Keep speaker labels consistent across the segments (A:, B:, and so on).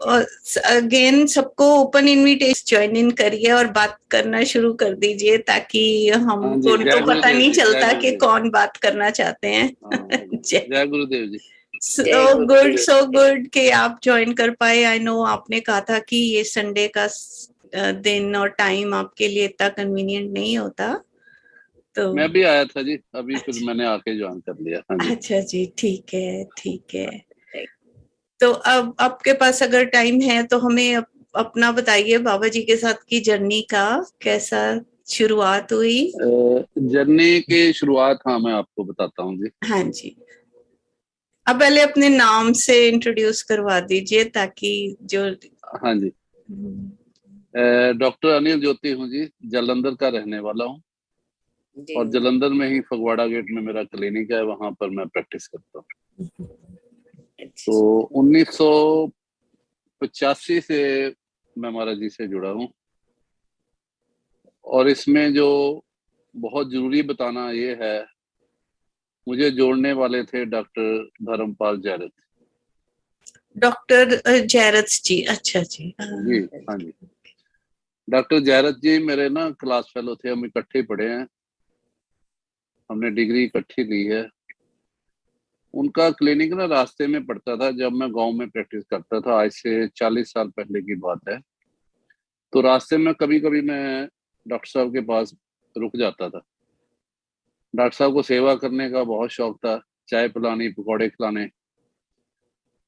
A: Again सबको open invitation join in करिए और बात करना शुरू कर दीजिए, ताकि हमको तो पता नहीं चलता कि कौन बात करना चाहते हैं।
B: जय गुरुदेव जी।
A: सो गुड कि आप ज्वाइन कर पाए। आई नो आपने कहा था कि ये संडे का दिन और टाइम आपके लिए इतना कन्वीनियंट नहीं होता, तो
B: मैं भी आया था जी अभी, फिर मैंने आके ज्वाइन कर लिया। हाँ जी।
A: अच्छा जी, ठीक है ठीक है। तो अब आपके पास अगर टाइम है तो हमें अपना बताइए, बाबा जी के साथ की जर्नी का कैसा शुरुआत हुई।
B: जर्नी की शुरुआत, हाँ मैं आपको बताता हूँ जी।
A: हाँ जी, अब पहले अपने नाम से इंट्रोड्यूस करवा दीजिए ताकि जो।
B: हाँ जी, डॉक्टर अनिल ज्योति हूँ जी, जालंधर का रहने वाला हूँ, और जालंधर में ही फगवाड़ा गेट में मेरा क्लिनिक है, वहां पर मैं प्रैक्टिस करता हूँ। तो 1985 से मैं महाराज जी से जुड़ा हूँ, और इसमें जो बहुत जरूरी बताना ये है, मुझे जोड़ने वाले थे डॉक्टर धर्मपाल जैरत।
A: डॉक्टर जैरत जी, अच्छा जी
B: जी हाँ जी, डॉक्टर जैरत जी मेरे ना क्लास फेलो थे, हम इकट्ठे पढ़े हैं, हमने डिग्री इकट्ठी ली है। उनका क्लिनिक ना रास्ते में पड़ता था, जब मैं गांव में प्रैक्टिस करता था, आज से 40 साल पहले की बात है। तो रास्ते में कभी कभी मैं डॉक्टर साहब के पास रुक जाता था। डॉक्टर साहब को सेवा करने का बहुत शौक था, चाय पिलानी, पकौड़े खिलाने।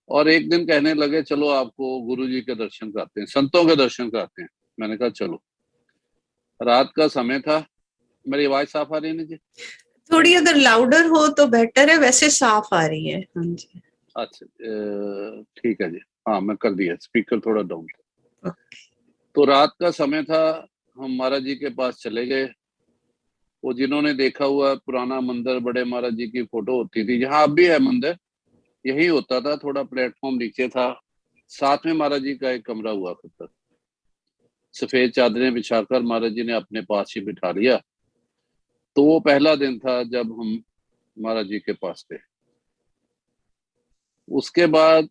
B: और एक दिन कहने लगे चलो आपको गुरु जी के दर्शन कराते हैं, संतों के दर्शन कराते हैं। मैंने कहा चलो। रात का समय था। मेरी आवाज साफ आ रही है ना जी?
A: थोड़ी अगर लाउडर हो तो बेटर है, वैसे साफ आ रही है। हाँ जी,
B: अच्छा ठीक है जी, हाँ मैं कर दिया, स्पीकर थोड़ा डाउन था। तो रात का समय था, हम महाराज जी के पास चले गए। वो जिन्होंने देखा हुआ पुराना मंदिर, बड़े महाराज जी की फोटो होती थी, जहाँ अब भी है मंदिर, यही होता था, थोड़ा प्लेटफॉर्म नीचे था, साथ में महाराज जी का एक कमरा हुआ करता। सफेद चादरें बिछाकर महाराज जी ने अपने पास ही बिठा लिया। तो वो पहला दिन था जब हम महाराज जी के पास थे। उसके बाद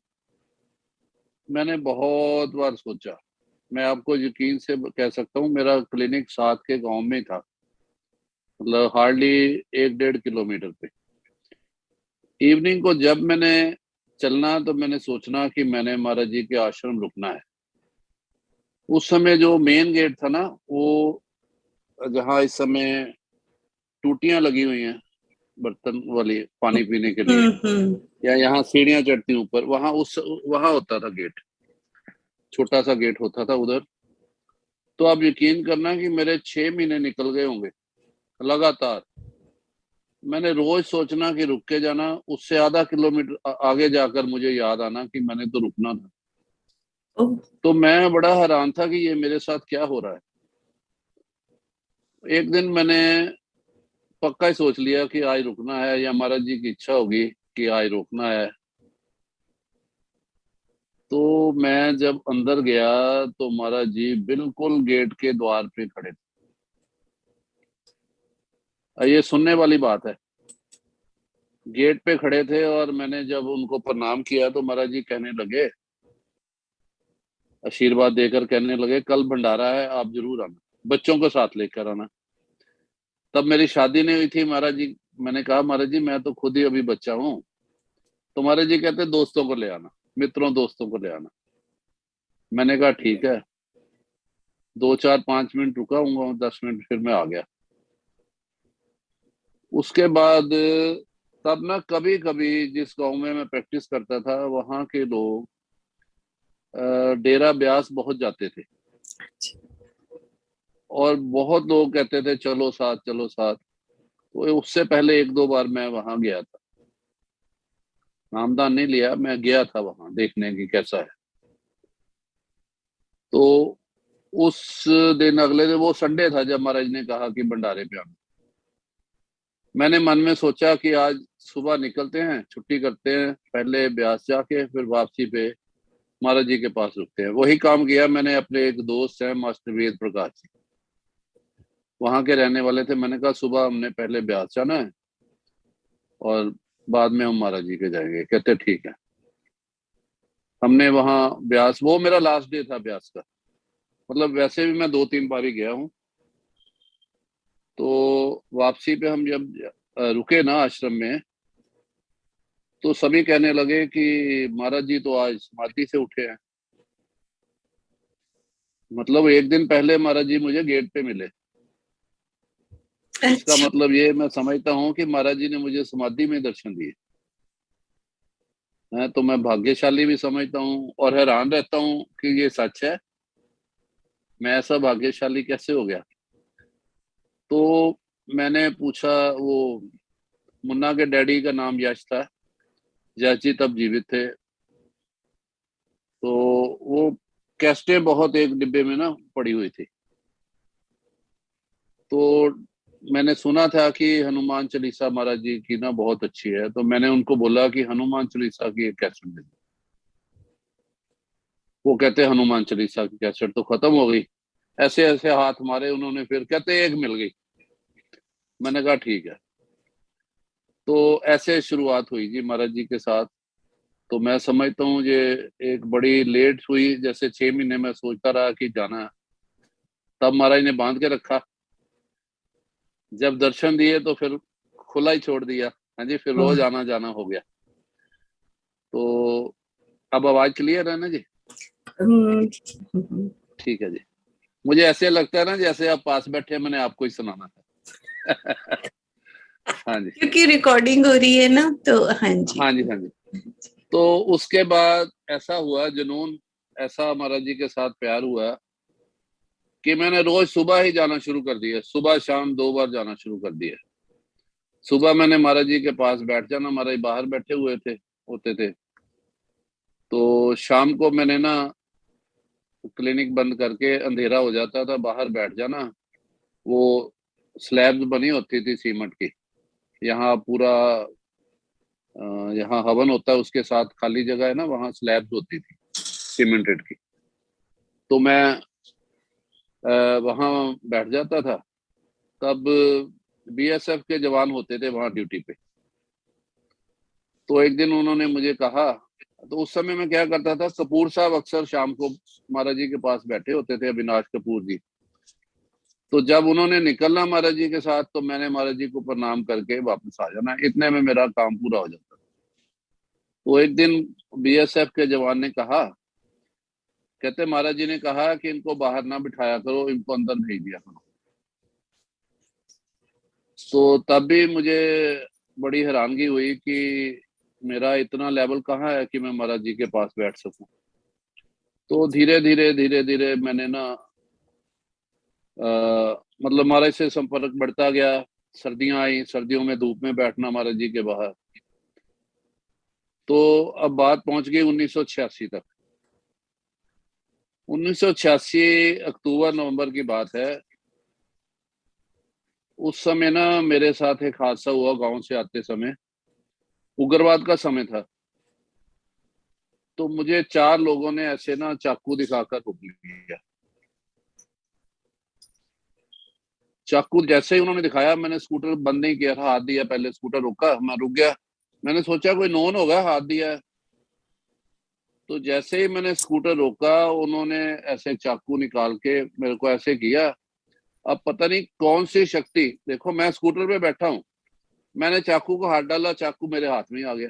B: मैंने बहुत बार सोचा, मैं आपको यकीन से कह सकता हूँ, मेरा क्लिनिक साथ के गांव में था, मतलब हार्डली 1-1.5 किलोमीटर पे। इवनिंग को जब मैंने चलना, तो मैंने सोचना कि मैंने महाराज जी के आश्रम रुकना है। उस समय जो मेन गेट था ना, वो जहाँ इस समय टूटियां लगी हुई हैं बर्तन वाली पानी पीने के लिए, या यहाँ सीढ़ियां चढ़ती ऊपर, वहां होता था गेट, छोटा सा गेट होता था उधर। तो आप यकीन करना कि मेरे 6 महीने निकल गए होंगे लगातार। मैंने रोज सोचना कि रुक के जाना, उससे आधा किलोमीटर आगे जाकर मुझे याद आना कि मैंने तो रुकना था। तो मैं बड़ा हैरान था कि ये मेरे साथ क्या हो रहा है। एक दिन मैंने पक्का ही सोच लिया कि आज रुकना है, या महाराज जी की इच्छा होगी कि आज रुकना है। तो मैं जब अंदर गया तो महाराज जी बिल्कुल गेट के द्वार पे खड़े थे। ये सुनने वाली बात है, गेट पे खड़े थे, और मैंने जब उनको प्रणाम किया तो महाराज जी कहने लगे, आशीर्वाद देकर कहने लगे, कल भंडारा है, आप जरूर आना, बच्चों को साथ लेकर आना। तब मेरी शादी नहीं हुई थी महाराज जी। मैंने कहा महाराज जी मैं तो खुद ही अभी बच्चा हूँ। तो महाराज जी कहते दोस्तों को ले आना, मित्रों दोस्तों को ले आना। मैंने कहा ठीक है। 2-4-5 मिनट रुका हूँ, 10 मिनट, फिर मैं आ गया। उसके बाद तब ना कभी कभी जिस गांव में मैं प्रैक्टिस करता था, वहां के लोग डेरा ब्यास बहुत जाते थे, और बहुत लोग कहते थे चलो साथ चलो साथ। तो उससे पहले 1-2 बार मैं वहां गया था, नामदान नहीं लिया, मैं गया था वहां देखने की कैसा है। तो उस दिन, अगले दिन, वो संडे था जब महाराज ने कहा कि भंडारे पे आना। मैंने मन में सोचा कि आज सुबह निकलते हैं, छुट्टी करते हैं, पहले ब्यास जाके फिर वापसी पे महाराज जी के पास रुकते हैं। वही काम किया मैंने। अपने एक दोस्त है मास्टर वेद प्रकाश जी, वहां के रहने वाले थे। मैंने कहा सुबह हमने पहले ब्यास जाना है और बाद में हम महाराज जी के जाएंगे। कहते ठीक है। हमने वहाँ ब्यास, वो मेरा लास्ट डे था ब्यास का। मतलब वैसे भी मैं 2-3 बार ही गया हूँ। तो वापसी पे हम जब रुके ना आश्रम में, तो सभी कहने लगे कि महाराज जी तो आज समाधि से उठे हैं। मतलब एक दिन पहले महाराज जी मुझे गेट पे मिले। इसका
A: अच्छा।
B: मतलब ये मैं समझता हूँ कि महाराज जी ने मुझे समाधि में दर्शन दिए हैं। तो मैं भाग्यशाली भी समझता हूँ और हैरान रहता हूँ कि ये सच है। मैं ऐसा भाग्यशाली कैसे हो गया? तो मैंने पूछा, वो मुन्ना के डैडी का नाम यश था, यश जी तब जीवित थे। तो वो कैसेटें बहुत एक डिब्बे में ना पड़ी हुई थी। तो मैंने सुना था कि हनुमान चालीसा महाराज जी की ना बहुत अच्छी है, तो मैंने उनको बोला कि हनुमान चालीसा की एक कैसेट दे दो। वो कहते हनुमान चालीसा की कैसेट तो खत्म हो गई। ऐसे ऐसे हाथ मारे उन्होंने, फिर कहते एक मिल गई। मैंने कहा ठीक है। तो ऐसे शुरुआत हुई जी महाराज जी के साथ। तो मैं समझता हूँ ये एक बड़ी लेट हुई, जैसे 6 महीने में सोचता रहा कि जाना है, तब महाराज ने बांध के रखा। जब दर्शन दिए तो फिर खुला ही छोड़ दिया। हाँ जी, फिर रोज आना जाना हो गया। तो अब आवाज क्लियर है ना जी? ठीक है जी। मुझे ऐसे लगता है ना जैसे आप पास बैठे, मैंने आपको ही सुनाना था। हाँ जी,
A: क्योंकि रिकॉर्डिंग हो रही है ना, तो हाँ जी।
B: हाँ जी, हाँ जी। तो उसके बाद ऐसा हुआ जुनून, ऐसा महाराज जी के साथ प्यार हुआ कि मैंने रोज सुबह ही जाना शुरू कर दिया। सुबह शाम 2 बार जाना शुरू कर दिया। सुबह मैंने महाराज जी के पास बैठ जाना, महाराज जी बाहर बैठे हुए थे होते थे। तो शाम को मैंने ना क्लिनिक बंद करके, अंधेरा हो जाता था, बाहर बैठ जाना। वो स्लैब्स बनी होती थी सीमेंट की। यहाँ पूरा यहाँ हवन होता है, उसके साथ खाली जगह है ना, वहाँ स्लैब्स होती थी सीमेंटेड की। तो मैं वहाँ बैठ जाता था। तब बीएसएफ के जवान होते थे वहाँ ड्यूटी पे। तो एक दिन उन्होंने मुझे कहा, तो उस समय मैं क्या करता था, कपूर साहब अक्सर शाम को महाराज जी के पास बैठे होते थे, अविनाश कपूर जी। तो जब उन्होंने निकलना महाराज जी के साथ, तो मैंने महाराज जी को प्रणाम करके वापस आ जाना, इतने में मेरा काम पूरा हो जाता। तो एक दिन बीएसएफ के जवान ने कहा, कहते महाराज जी ने कहा कि इनको बाहर ना बिठाया करो, इनको अंदर भेज दिया करो। तो तब भी मुझे बड़ी हैरानगी हुई कि मेरा इतना लेवल कहाँ है कि मैं महाराज जी के पास बैठ सकूं। तो धीरे धीरे धीरे धीरे मैंने ना मतलब महाराज से संपर्क बढ़ता गया। सर्दियां आई, सर्दियों में धूप में बैठना महाराज जी के बाहर। तो अब बात पहुंच गई 1986 तक। 1986 अक्टूबर नवंबर की बात है। उस समय ना मेरे साथ एक हादसा हुआ गांव से आते समय। उग्रवाद का समय था। तो मुझे 4 लोगों ने ऐसे ना चाकू दिखाकर रोक लिया। चाकू जैसे ही उन्होंने दिखाया, मैंने स्कूटर बंद नहीं किया था, हाथ दिया, पहले स्कूटर रुका, मैं रुक गया। मैंने सोचा कोई नॉन होगा, हाथ दिया है। तो जैसे ही मैंने स्कूटर रोका, उन्होंने ऐसे चाकू निकाल के मेरे को ऐसे किया। अब पता नहीं कौन सी शक्ति, देखो मैं स्कूटर पे बैठा हूँ, मैंने चाकू को हाथ डाला, चाकू मेरे हाथ में ही आ गया।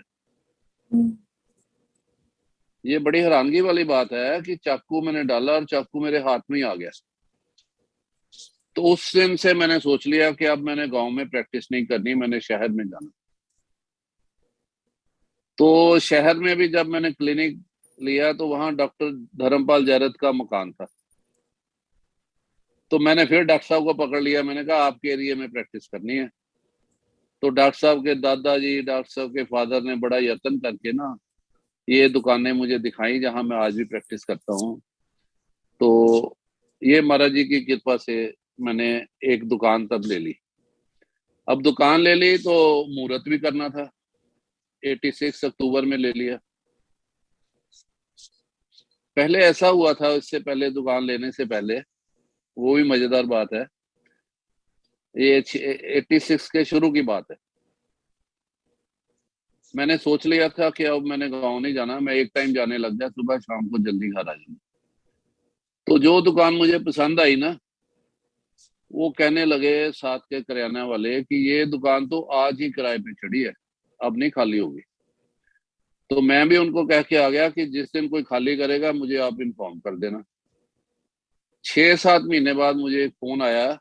B: ये बड़ी हैरानगी वाली बात है कि चाकू मैंने डाला और चाकू मेरे हाथ में ही आ गया। तो उस दिन से मैंने सोच लिया कि अब मैंने गांव में प्रैक्टिस नहीं करनी, मैंने शहर में जाना। तो शहर में भी जब मैंने क्लिनिक लिया, तो वहां डॉक्टर धर्मपाल जैरत का मकान था। तो मैंने फिर डॉक्टर साहब को पकड़ लिया, मैंने कहा आपके एरिया में प्रैक्टिस करनी है। तो डॉक्टर साहब के दादाजी, डॉक्टर साहब के फादर ने बड़ा यत्न करके ना ये दुकानें मुझे दिखाई, जहां मैं आज भी प्रैक्टिस करता हूँ। तो ये महाराज जी की कृपा से मैंने एक दुकान तब ले ली। अब दुकान ले ली तो मुहूर्त भी करना था। 86 अक्टूबर में ले लिया। पहले ऐसा हुआ था, इससे पहले दुकान लेने से पहले, वो भी मजेदार बात है। ये 86 के शुरू की बात है। मैंने सोच लिया था कि अब मैंने गाँव नहीं जाना, मैं एक टाइम जाने लग गया, सुबह शाम को जल्दी घर आ जाऊंगा। तो जो दुकान मुझे पसंद आई ना, वो कहने लगे साथ के करियाना वाले कि ये दुकान तो आज ही किराए पे चढ़ी है, अब नहीं खाली होगी। तो मैं भी उनको कह के आ गया कि जिस दिन कोई खाली करेगा मुझे आप इन्फॉर्म कर देना। 6-7 महीने बाद मुझे एक फोन आया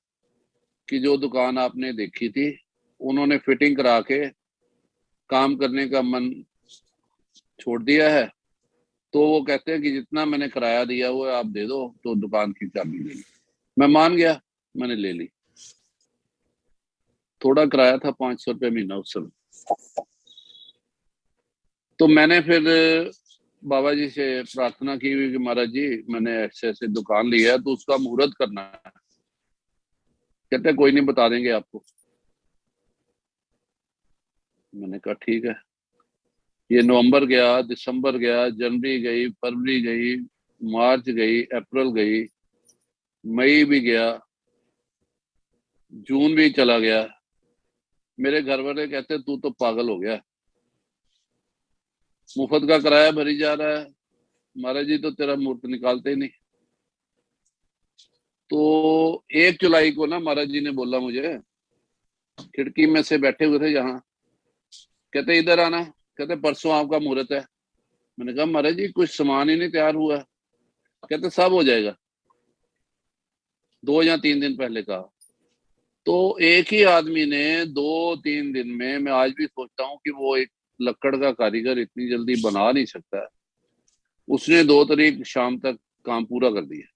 B: कि जो दुकान आपने देखी थी, उन्होंने फिटिंग करा के काम करने का मन छोड़ दिया है। तो वो कहते हैं कि जितना मैंने किराया दिया वो आप दे दो, तो दुकान की चाबी ले ली। मैं मान गया, मैंने ले ली। थोड़ा किराया था, 500 रुपये महीना उस समय। तो मैंने फिर बाबा जी से प्रार्थना की कि महाराज जी, मैंने ऐसे ऐसे दुकान लिया है, तो उसका मुहूर्त करना है। कहते कोई नहीं, बता देंगे आपको। मैंने कहा ठीक है। ये नवंबर गया, दिसंबर गया, जनवरी गई, फरवरी गई, मार्च गई, अप्रैल गई, मई भी गया, जून भी चला गया। मेरे घर वाले कहते तू तो पागल हो गया, मुफ्त का किराया भरी जा रहा है, महाराज जी तो तेरा मुहूर्त निकालते ही नहीं। तो 1 जुलाई को ना महाराज जी ने बोला मुझे, खिड़की में से बैठे हुए थे जहां, कहते इधर आना, कहते परसों आपका मुहूर्त है। मैंने कहा महाराज जी कुछ सामान ही नहीं तैयार हुआ। कहते सब हो जाएगा, 2 या 3 दिन पहले कहा। तो एक ही आदमी ने 2-3 दिन में, मैं आज भी सोचता हूँ कि वो एक लक्कड़ का कारीगर इतनी जल्दी बना नहीं सकता है। उसने 2 तारीख शाम तक काम पूरा कर दिया।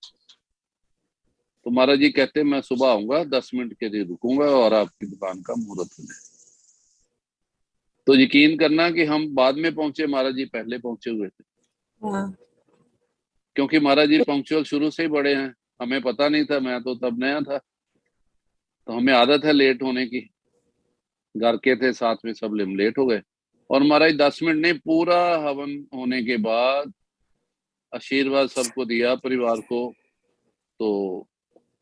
B: तो महाराज जी कहते मैं सुबह आऊंगा, 10 मिनट के लिए रुकूंगा और आपकी दुकान का मुहूर्त हो जाए। तो यकीन करना कि हम बाद में पहुंचे, महाराज जी पहले पहुंचे हुए थे।
A: हाँ।
B: क्योंकि महाराज जी पंक्चुअल शुरू से ही बड़े हैं, हमें पता नहीं था, मैं तो तब नया था, तो हमें आदत है लेट होने की। घर के थे साथ में, सब लेट हो गए। और महाराज 10 मिनट नहीं, पूरा हवन होने के बाद आशीर्वाद सबको दिया परिवार को। तो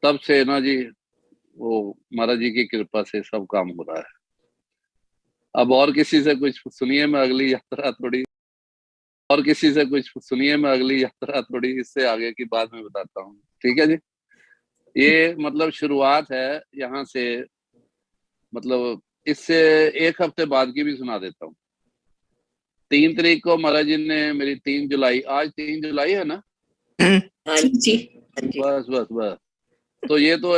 B: तब से ना जी, वो महाराज जी की कृपा से सब काम हो रहा है। अब और किसी से कुछ सुनिए, मैं अगली यात्रा थोड़ी, और किसी से कुछ सुनिए, मैं अगली यात्रा थोड़ी इससे आगे की बाद में बताता हूँ। ठीक है जी। ये मतलब शुरुआत है यहाँ से, मतलब इससे 1 हफ्ते बाद की भी सुना देता हूँ। 3 तारीख को महाराज जी ने मेरी, 3 जुलाई, आज 3 जुलाई है ना।
A: हाँ जी।
B: बस बस बस। तो ये तो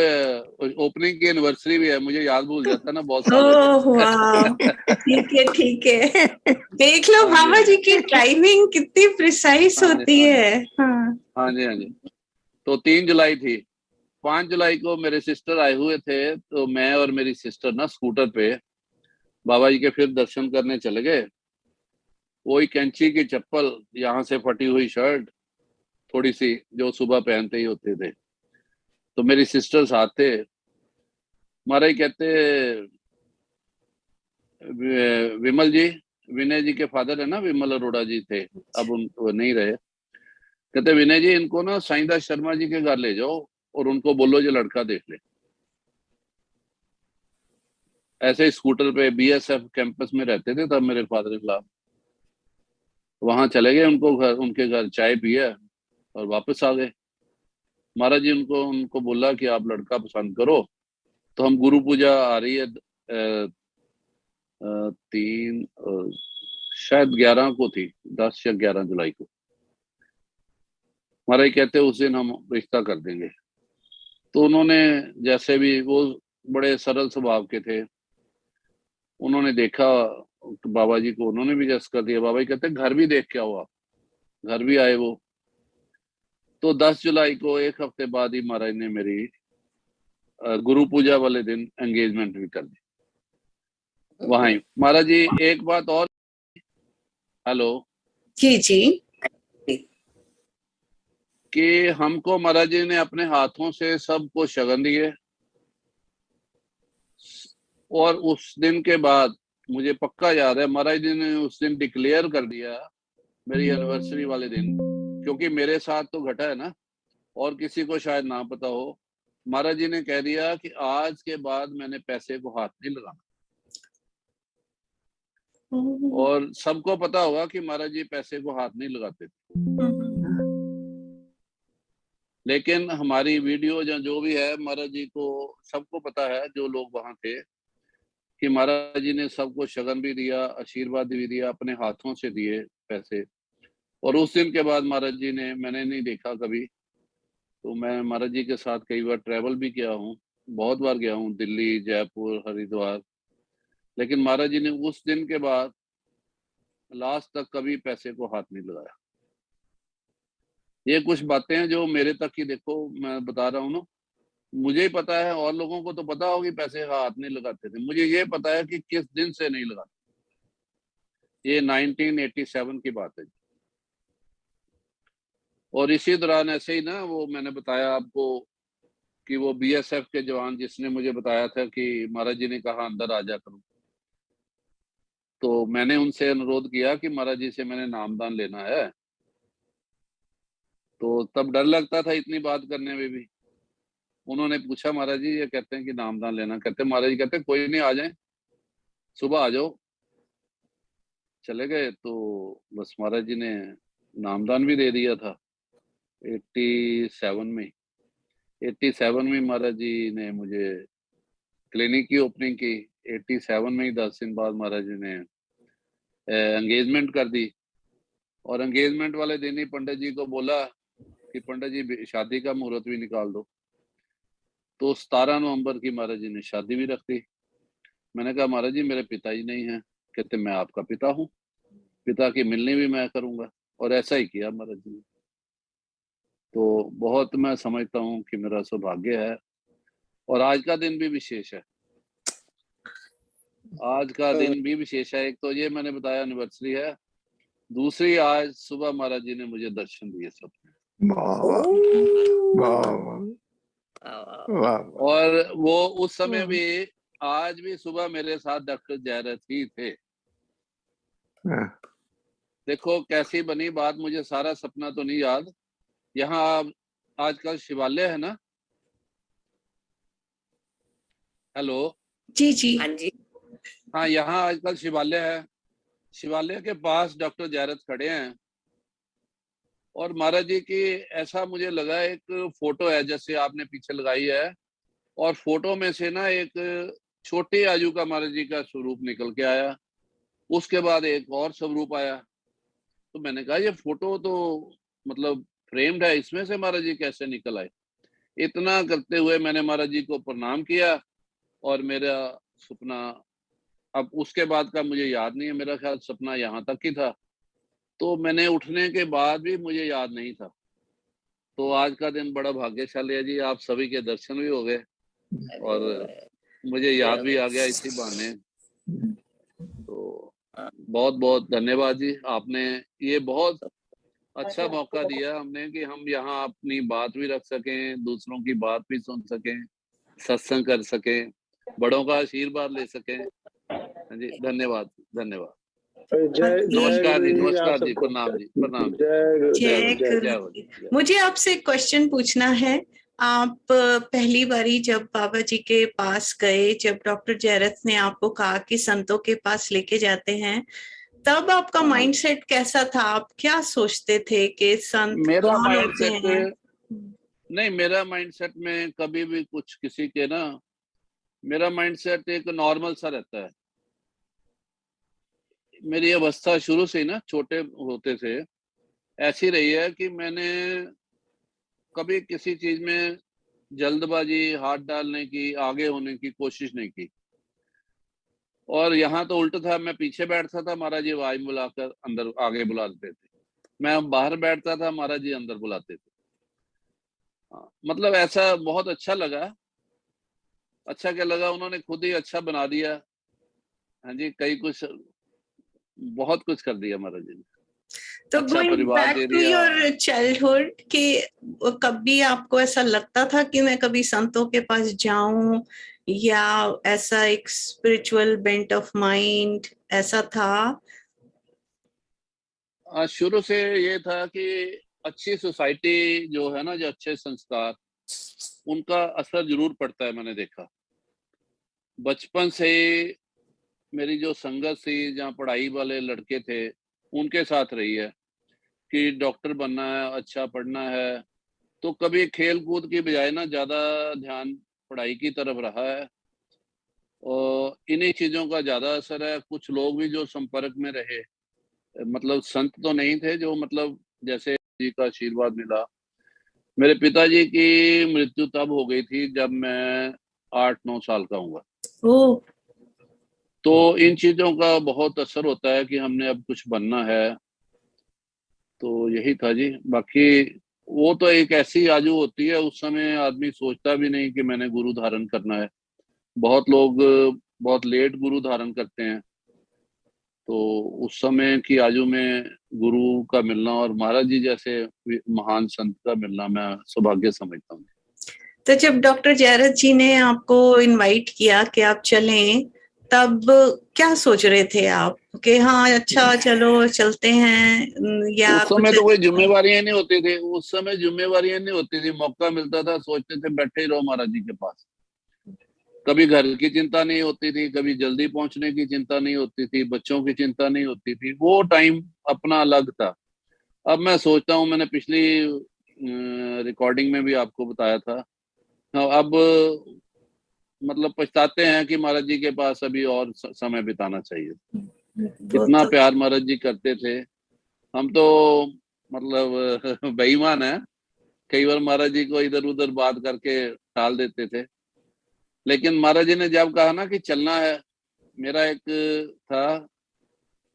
B: ओपनिंग की एनिवर्सरी भी है, मुझे याद भूल जाता है ना बहुत साल हो
A: ओह वाह,
B: गए।
A: ठीक है ठीक है। देख लो
B: हाँ जी,
A: बाबा
B: हाँ
A: जी
B: जी,
A: की टाइमिंग कितनी प्रिसाइज
B: हाँ जी,
A: होती
B: हाँ जी,
A: है। हाँ।
B: हाँ जी, हाँ जी। तो 3 जुलाई थी। 5 जुलाई को मेरे सिस्टर आए हुए थे, तो मैं और मेरी सिस्टर ना स्कूटर पे बाबा जी के फिर दर्शन करने चले गए। वही कैंची की चप्पल, यहाँ से फटी हुई शर्ट थोड़ी सी, जो सुबह पहनते ही होते थे। तो मेरी सिस्टर साथ थे। महाराज कहते विमल जी, विनय जी के फादर है ना, विमल अरोड़ा जी थे, अब उन वो नहीं रहे। कहते विनय जी, इनको ना साईंदास शर्मा जी के घर ले जाओ और उनको बोलो जो लड़का देख ले। ऐसे ही स्कूटर पे बीएसएफ कैंपस में रहते थे तब मेरे फादर इन लॉ। वहां चले गए, उनको घर, उनके घर चाय पिया और वापस आ गए। महाराज जी उनको उनको बोला कि आप लड़का पसंद करो। तो हम गुरु पूजा आ रही है, 3 शायद 11 को थी, 10 या 11 जुलाई को। महाराज कहते उस दिन हम रिश्ता कर देंगे। तो उन्होंने, जैसे भी वो बड़े सरल स्वभाव के थे, उन्होंने देखा तो बाबा जी को उन्होंने भी जस कर दिया। बाबा जी कहते घर भी देख के आओ आप। घर भी आए वो। तो 10 जुलाई को 1 हफ्ते बाद ही महाराज ने मेरी गुरु पूजा वाले दिन एंगेजमेंट भी कर दी वहां ही। महाराज जी एक बात और। हेलो।
A: जी जी।
B: कि हमको महाराज जी ने अपने हाथों से सबको शगन दिए। और उस दिन के बाद मुझे पक्का याद है, महाराज जी ने उस दिन डिक्लेयर कर दिया, मेरी एनिवर्सरी वाले दिन, क्योंकि मेरे साथ तो घटा है ना, और किसी को शायद ना पता हो। महाराज जी ने कह दिया कि आज के बाद मैंने पैसे को हाथ नहीं लगाना। और सबको पता होगा कि महाराज जी पैसे को हाथ नहीं लगाते थे, लेकिन हमारी वीडियो जो भी है, महाराज जी को सबको पता है, जो लोग वहां थे, कि महाराज जी ने सबको शगन भी दिया, आशीर्वाद भी दिया, अपने हाथों से दिए पैसे। और उस दिन के बाद महाराज जी ने, मैंने नहीं देखा कभी, तो मैं महाराज जी के साथ कई बार ट्रैवल भी किया हूँ, बहुत बार गया हूँ, दिल्ली, जयपुर, हरिद्वार, लेकिन महाराज जी ने उस दिन के बाद लास्ट तक कभी पैसे को हाथ नहीं लगाया। ये कुछ बातें हैं जो मेरे तक ही, देखो मैं बता रहा हूँ ना, मुझे ही पता है, और लोगों को तो पता होगी पैसे का हाथ नहीं लगाते थे, मुझे ये पता है कि किस दिन से नहीं लगाते। ये 1987 की बात है। और इसी दौरान ऐसे ही ना, वो मैंने बताया आपको कि वो बीएसएफ के जवान जिसने मुझे बताया था कि महाराज जी ने कहा अंदर आ जा करो, तो मैंने उनसे अनुरोध किया कि महाराज जी से मैंने नामदान लेना है। तो तब डर लगता था इतनी बात करने में भी। उन्होंने पूछा, महाराज जी ये कहते हैं कि नामदान लेना, कहते महाराज जी कहते कोई नहीं, आ जाए, सुबह आ जाओ। चले गए, तो बस महाराज जी ने नामदान भी दे दिया था 87 में। 87 में महाराज जी ने मुझे क्लिनिक की ओपनिंग की। 87 में ही 10 दिन बाद महाराज जी ने एंगेजमेंट कर दी। और एंगेजमेंट वाले दिन ही पंडित जी को बोला कि पंडित जी शादी का मुहूर्त भी निकाल दो। तो 17 नवंबर की महाराज जी ने शादी भी रख दी। मैंने कहा महाराज जी मेरे पिताजी नहीं है। कहते मैं आपका पिता हूँ, पिता की मिलनी भी मैं करूंगा। और ऐसा ही किया महाराज जी ने। तो बहुत मैं समझता हूँ कि मेरा सौभाग्य है, और आज का दिन भी विशेष है। आज का दिन भी विशेष है। एक तो ये मैंने बताया एनिवर्सरी है, दूसरी आज सुबह महाराज जी ने मुझे दर्शन दिए सपने। और वो उस समय भी, आज भी सुबह मेरे साथ डॉक्टर जयरथ ही थे। देखो कैसी बनी बात, मुझे सारा सपना तो नहीं याद। यहाँ आजकल शिवालय है ना, हेलो
A: जी जी,
C: हाँ जी,
B: हाँ, यहाँ आजकल शिवालय है। शिवालय के पास डॉक्टर जयरथ खड़े हैं, और महाराज जी की ऐसा मुझे लगा, एक फोटो है जैसे आपने पीछे लगाई है, और फोटो में से ना एक छोटी आयु का महाराज जी का स्वरूप निकल के आया। उसके बाद एक और स्वरूप आया। तो मैंने कहा ये फोटो तो मतलब फ्रेम्ड है, इसमें से महाराज जी कैसे निकल आए। इतना करते हुए मैंने महाराज जी को प्रणाम किया, और मेरा सपना, अब उसके बाद का मुझे याद नहीं है, मेरा ख्याल सपना यहाँ तक ही था। तो मैंने उठने के बाद भी मुझे याद नहीं था। तो आज का दिन बड़ा भाग्यशाली है जी, आप सभी के दर्शन भी हो गए और मुझे याद भी आ गया इसी बहाने। तो बहुत बहुत धन्यवाद जी, आपने ये बहुत अच्छा मौका दिया हमने कि हम यहाँ अपनी बात भी रख सकें, दूसरों की बात भी सुन सकें, सत्संग कर सकें, बड़ों का आशीर्वाद ले सकें। हाँ जी, धन्यवाद धन्यवाद। नमस्कार जी, नमस्कार जी, प्रणाम जी, प्रणाम जी,
A: जय गुरु। मुझे आपसे एक क्वेश्चन पूछना है। आप पहली बारी जब बाबा जी के पास गए, जब डॉक्टर जयरथ ने आपको कहा कि संतों के पास लेके जाते हैं, तब आपका माइंडसेट कैसा था? आप क्या सोचते थे कि संत
B: मेरा
A: कौन होते
B: माइंडसेट
A: हैं?
B: नहीं, मेरा माइंडसेट में कभी भी कुछ किसी के ना, मेरा माइंडसेट एक नॉर्मल सा रहता है। मेरी अवस्था शुरू से ही ना, छोटे होते से ऐसी रही है कि मैंने कभी किसी चीज में जल्दबाजी, हाथ डालने की, आगे होने की कोशिश नहीं की। और यहाँ तो उल्टा था, मैं पीछे बैठता था, महाराज जी आवाज बुलाकर अंदर आगे बुला देते थे। मैं बाहर बैठता था, महाराज जी अंदर बुलाते थे। मतलब ऐसा बहुत अच्छा लगा। अच्छा क्या लगा, उन्होंने खुद ही अच्छा बना दिया। हाँ जी, कई कुछ, बहुत कुछ कर दिया महाराज जी ने।
A: तो
B: अच्छा
A: गोइंग
B: परिवार
A: बैक
B: दे
A: टू
B: दिया।
A: योर चाइल्डहुड, कि कभी आपको ऐसा लगता था कि मैं कभी संतों के पास जाऊं, या ऐसा एक स्पिरिचुअल बेंट ऑफ माइंड ऐसा था?
B: शुरू से ये था कि अच्छी सोसाइटी जो है ना, जो अच्छे संस्कार, उनका असर जरूर पड़ता है। मैंने देखा बचपन से ही मेरी जो संगत थी, जहाँ पढ़ाई वाले लड़के थे, उनके साथ रही है कि डॉक्टर बनना है, अच्छा पढ़ना है। तो कभी खेल कूद की बजाय ना ज्यादा ध्यान पढ़ाई की तरफ रहा है, और इन्हीं चीजों का ज्यादा असर है। कुछ लोग भी जो संपर्क में रहे, मतलब संत तो नहीं थे, जो मतलब जैसे जी का आशीर्वाद मिला। मेरे पिताजी की मृत्यु तब हो गई थी जब मैं 8-9 साल का हुआ।
A: ओ।
B: तो इन चीजों का बहुत असर होता है कि हमने अब कुछ बनना है। तो यही था जी। बाकी वो तो एक ऐसी आजू होती है, उस समय आदमी सोचता भी नहीं कि मैंने गुरु धारण करना है। बहुत लोग बहुत लेट गुरु धारण करते हैं। तो उस समय की आयु में गुरु का मिलना और महाराज जी जैसे महान संत का मिलना मैं सौभाग्य समझता हूँ।
A: तो जब डॉक्टर जयरथ जी ने आपको इनवाइट किया कि आप चलें, तब क्या सोच रहे थे आप कि हाँ अच्छा चलो चलते हैं, या
B: उस समय
A: कुछ?
B: तो कोई जिम्मेवारियां नहीं होती थी, उस समय जिम्मेवारियां नहीं होती थी। मौका मिलता था, सोचते थे बैठे ही रहो महाराज जी के पास। कभी घर की चिंता नहीं होती थी, कभी जल्दी पहुंचने की चिंता नहीं होती थी, बच्चों की चिंता नहीं होती थी। वो टाइम अपना अलग था। अब मैं सोचता हूँ, मैंने पिछली रिकॉर्डिंग में भी आपको बताया था, अब मतलब पछताते हैं कि महाराज जी के पास अभी और समय बिताना चाहिए।
A: वो
B: इतना
A: तो
B: प्यार महाराज जी करते थे। हम तो मतलब बेईमान है, कई बार महाराज जी को इधर उधर बात करके टाल देते थे। लेकिन महाराज जी ने जब कहा ना कि चलना है, मेरा एक था,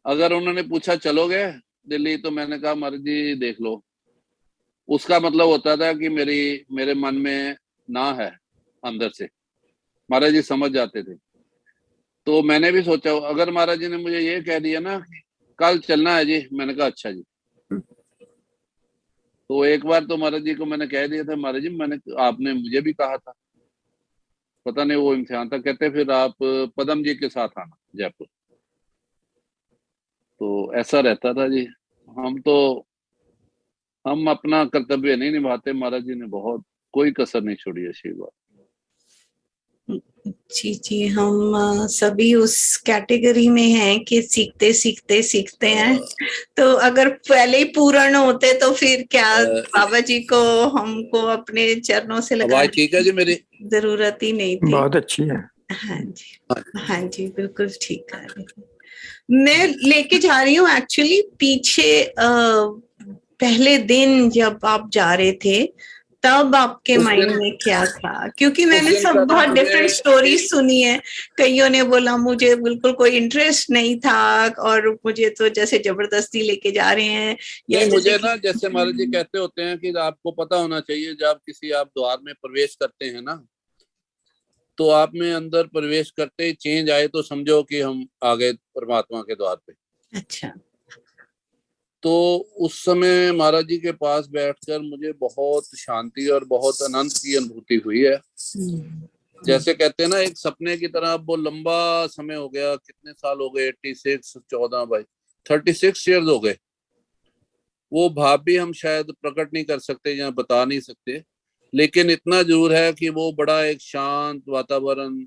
B: अगर उन्होंने पूछा चलोगे दिल्ली, तो मैंने कहा महाराज जी देख लो। उसका मतलब होता था कि मेरे मन में ना है अंदर से। महाराज जी समझ जाते थे। तो मैंने भी सोचा, अगर महाराज जी ने मुझे ये कह दिया ना कल चलना है जी, मैंने कहा अच्छा जी। तो एक बार तो महाराज जी को मैंने कह दिया था, महाराज जी मैंने आपने मुझे भी कहा था, पता नहीं वो इम्तिहान था, कहते फिर आप पदम जी के साथ आना जयपुर। तो ऐसा रहता था जी। हम तो हम अपना कर्तव्य नहीं निभाते, महाराज जी ने बहुत कोई कसर नहीं छोड़ी, आशीर्वाद।
A: जी जी, हम सभी उस कैटेगरी में हैं कि सीखते सीखते सीखते हैं। तो अगर पहले ही पूर्ण होते तो फिर क्या बाबा जी को हमको अपने चरणों से
B: आवाज
A: लगाने
B: ठीक है जी मेरी?
A: की जरूरत ही नहीं थी।
C: बहुत अच्छी है।
A: हाँ जी, हाँ जी, बिल्कुल ठीक है। मैं लेके जा रही हूँ एक्चुअली पीछे, पहले दिन जब आप जा रहे थे तब आपके
B: उस
A: माइंड
B: दिन
A: में क्या था? क्योंकि
B: उस
A: मैंने
B: दिन
A: सब
B: का ना
A: बहुत डिफरेंट स्टोरीज
B: मुझे
A: सुनी है। कईयों ने बोला मुझे बिल्कुल कोई इंटरेस्ट नहीं था और मुझे तो जैसे जबरदस्ती लेके जा रहे हैं, या
B: नहीं,
A: जैसे
B: मुझे
A: कि
B: ना जैसे महाराज जी कहते होते हैं कि आपको पता होना चाहिए, जब किसी आप द्वार में प्रवेश करते हैं ना, तो आप में अंदर प्रवेश करते ही चेंज आए तो समझो कि हम आ गए परमात्मा के द्वार पे।
A: अच्छा।
B: तो उस समय महाराज जी के पास बैठकर मुझे बहुत शांति और बहुत आनंद की अनुभूति हुई है। जैसे कहते हैं ना एक सपने की तरह। अब वो लंबा समय हो गया, कितने साल हो गए, 86 14 भाई 36 ईयर्स हो गए। वो भाव भी हम शायद प्रकट नहीं कर सकते या बता नहीं सकते, लेकिन इतना जरूर है कि वो बड़ा एक शांत वातावरण,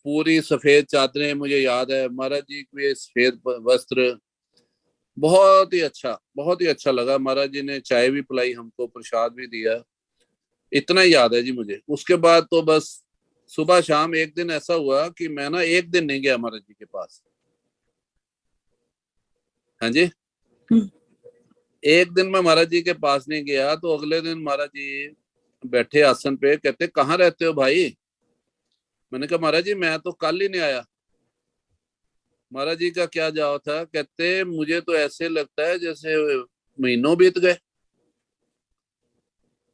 B: पूरी सफेद चादरें, मुझे याद है महाराज जी के सफेद वस्त्र, बहुत ही अच्छा लगा। महाराज जी ने चाय भी पिलाई हमको, प्रसाद भी दिया। इतना ही याद है जी मुझे। उसके बाद तो बस सुबह शाम एक दिन ऐसा हुआ कि मैं ना एक दिन नहीं गया महाराज जी के पास। हाँ जी, एक दिन मैं महाराज जी के पास नहीं गया तो अगले दिन महाराज जी बैठे आसन पे, कहते कहाँ रहते हो भाई? मैंने कहा महाराज जी मैं तो कल ही नहीं आया। महाराज जी का क्या जवाब था, कहते मुझे तो ऐसे लगता है जैसे महीनों बीत गए।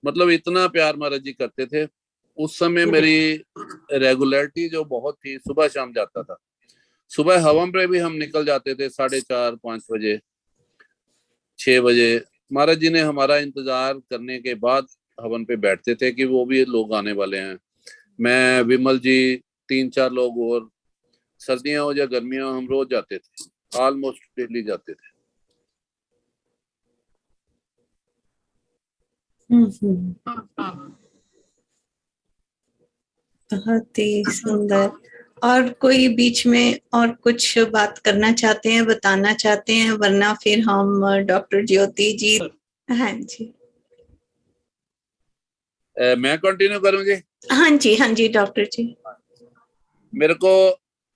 B: मतलब इतना प्यार महाराज जी करते थे। उस समय मेरी रेगुलरिटी जो बहुत थी, सुबह शाम जाता था। सुबह हवन पे भी हम निकल जाते थे 4:30 5 बजे 6 बजे। महाराज जी ने हमारा इंतजार करने के बाद हवन पे बैठते थे कि वो भी लोग आने वाले हैं। मैं, विमल जी, 3 4 लोग और, सर्दियां हो या गर्मियां हो, हम रोज जाते थे, ऑलमोस्ट डेली जाते थे।
A: बहुत ही सुंदर। और कोई बीच में और कुछ बात करना चाहते हैं, बताना चाहते हैं, वरना फिर हम डॉक्टर ज्योति जी। हाँ जी,
B: मैं कंटिन्यू करूं जी?
A: हाँ जी, हाँ जी डॉक्टर जी।
B: मेरे को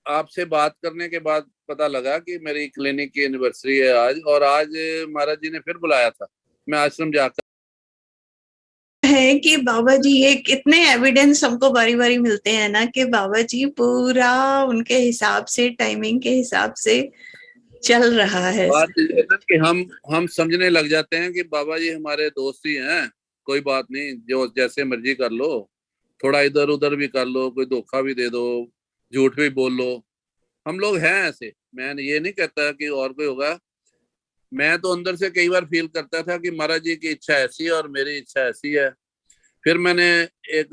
B: आपसे बात करने के बाद पता लगा कि मेरी क्लिनिक की एनिवर्सरी है आज, और आज महाराज जी ने फिर बुलाया था। मैं आश्रम जाकर
A: है कि बाबा जी, ये कितने एविडेंस हमको बारी बारी मिलते हैं ना कि बाबा जी पूरा उनके हिसाब से, टाइमिंग के हिसाब से चल रहा है।
B: बात ये है ना कि हम समझने लग जाते हैं कि बाबा जी हमारे दोस्त ही हैं, कोई बात नहीं, जो जैसे मर्जी कर लो, थोड़ा इधर उधर भी कर लो, कोई धोखा भी दे दो, झूठ भी बोल लो, हम लोग हैं ऐसे। मैं ये नहीं कहता कि और कोई होगा। मैं तो अंदर से कई बार फील करता था कि महाराज जी की इच्छा ऐसी है और मेरी इच्छा ऐसी है। फिर मैंने एक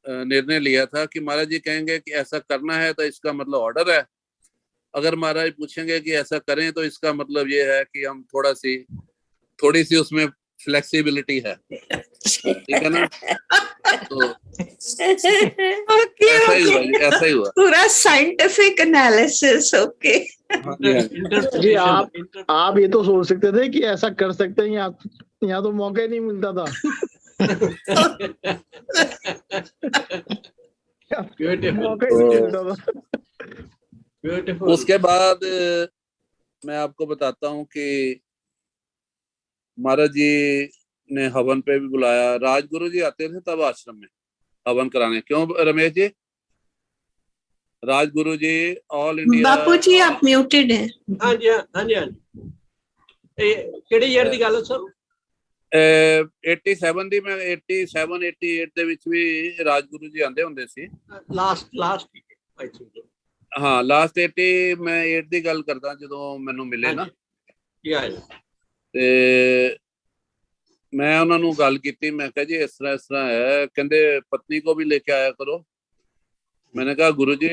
B: निर्णय लिया था कि महाराज जी कहेंगे कि ऐसा करना है तो इसका मतलब ऑर्डर है। अगर महाराज पूछेंगे कि ऐसा करें तो इसका मतलब ये है कि हम थोड़ी सी उसमें फ्लेक्सिबिलिटी है। ठीक है ना? तो
A: ओके
B: ऐसा ही हुआ
A: ओके,
B: जी, ऐसा ही हुआ।
A: पूरा साइंटिफिक एनालिसिस। ओके
B: हाँ जी, हाँ जी।
C: जी आप ये तो सोच सकते थे कि ऐसा कर सकते हैं, यहाँ तो मौका ही नहीं मिलता था। मौका ही नहीं मिलता था।
B: ब्यूटीफुल। उसके बाद मैं आपको बताता हूँ कि महाराज जी ने हवन पे भी बुलाया। राजगुरु जी आते थे तब आश्रम में हवन कराने। क्यों रमेश जी? राजगुरु जी ऑल इंडिया।
A: बापू जी आप म्यूटेड हैं।
D: हाँ जी, हाँ जी, हाँ जी। ਕਿਹੜੇ ਈਅਰ ਦੀ ਗੱਲ ਹੈ ਸਰ?
B: 87 ਦੀ, ਮੈਂ 87 88 ਦੇ ਵਿੱਚ ਵੀ ਰਾਜਗੁਰੂ ਜੀ ਆਂਦੇ ਹੁੰਦੇ ਸੀ।
D: Last I think.
B: ਹਾਂ, ਲਾਸਟ 80 ਮੈਂ 8 ਦੀ ਗੱਲ ਕਰਦਾ ਜਦੋਂ ਮੈਨੂੰ ਮਿਲੇ ਨਾ। ਤੇ ਮੈਂ ਉਹਨਾਂ ਨੂੰ ਗੱਲ ਕੀਤੀ, ਮੈਂ ਕਿਹਾ ਜੀ ਇਸ ਤਰ੍ਹਾਂ ਹੈ। ਕਹਿੰਦੇ पत्नी को भी लेके आया करो। मैंने कहा गुरु जी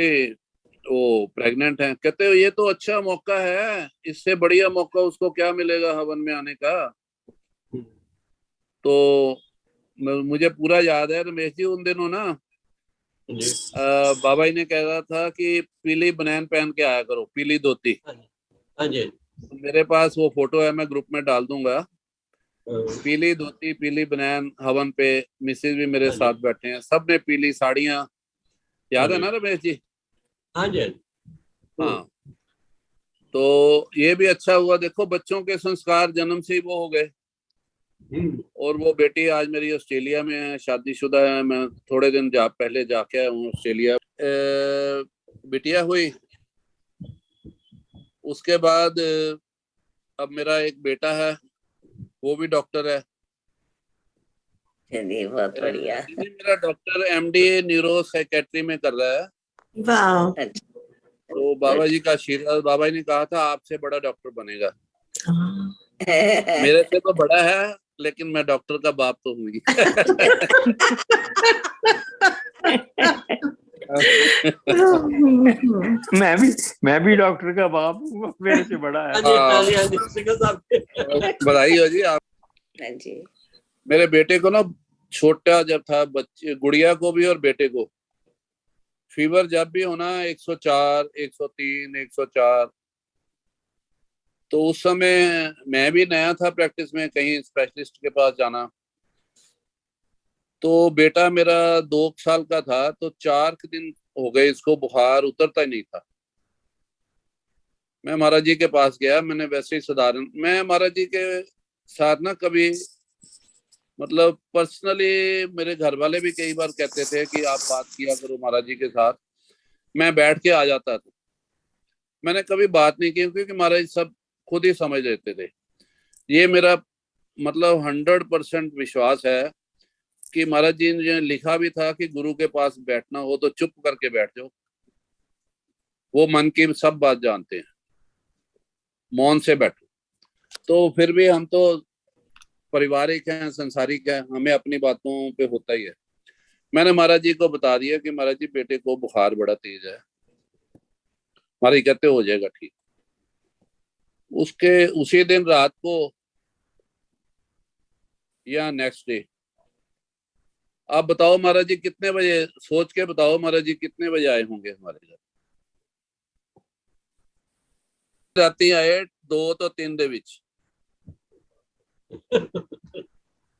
B: वो प्रेग्नेंट है। कहते ये तो अच्छा मौका है, इससे बढ़िया मौका उसको क्या मिलेगा हवन में आने का। तो मुझे पूरा याद है रमेश जी, उन दिनों ना बाबा जी ने कहा था कि पीली बनैन पहन के आया करो, पीली धोती।
D: हाँ जी।
B: मेरे पास वो फोटो है, मैं ग्रुप में डाल दूंगा। पीली धोती, पीली बनैन, हवन पे मिसेज भी मेरे साथ बैठे हैं, सब ने पीली साड़ियां। याद है ना रमेश जी?
D: हाँ जी।
B: हाँ, तो ये भी अच्छा हुआ। देखो बच्चों के संस्कार जन्म से ही वो हो गए। और वो बेटी आज मेरी ऑस्ट्रेलिया में है, शादीशुदा है। मैं थोड़े दिन पहले जाके आया हूँ ऑस्ट्रेलिया। बिटिया हुई, उसके बाद अब मेरा एक बेटा है, वो भी डॉक्टर है।
A: चलिए बहुत बढ़िया।
B: मेरा डॉक्टर एमडी न्यूरो साइकेट्री में कर रहा है।
A: वाह।
B: तो बाबा जी का आशीर्वाद, बाबा जी ने कहा था आपसे बड़ा डॉक्टर बनेगा। मेरे से तो बड़ा है, लेकिन मैं डॉक्टर का बाप तो हूँ ही।
E: मैं भी डॉक्टर का बाप हूँ, मेरे से बड़ा है।
B: बधाई हो जी आप।
A: जी।
B: मेरे बेटे को ना छोटा जब था, बच्चे गुड़िया को भी और बेटे को फीवर जब भी होना 104, 103, 104। तो उस समय मैं भी नया था प्रैक्टिस में, कहीं स्पेशलिस्ट के पास जाना। तो बेटा मेरा 2 साल का था, तो 4 दिन हो गए इसको बुखार उतरता ही नहीं था। मैं महाराज जी के पास गया। मैंने वैसे ही साधारण, मैं महाराज जी के साथ ना कभी मतलब पर्सनली, मेरे घर वाले भी कई बार कहते थे कि आप बात किया करो महाराज जी के साथ। मैं बैठ के आ जाता था, मैंने कभी बात नहीं की, क्योंकि महाराज सब खुद ही समझ लेते थे। ये मेरा मतलब 100% विश्वास है कि महाराज जी ने लिखा भी था कि गुरु के पास बैठना हो तो चुप करके बैठ जाओ, वो मन की सब बात जानते हैं, मौन से बैठो। तो फिर भी हम तो पारिवारिक हैं, संसारिक हैं, हमें अपनी बातों पे होता ही है। मैंने महाराज जी को बता दिया कि महाराज जी बेटे को बुखार बड़ा तेज है। महाराज जी कहते हो जाएगा ठीक। उसके उसी दिन रात को या नेक्स्ट डे आप बताओ महाराज जी कितने बजे, सोच के बताओ महाराज जी कितने बजे आए होंगे हमारे घर? राती आए 2 तो 3 ਦੇ ਵਿੱਚ।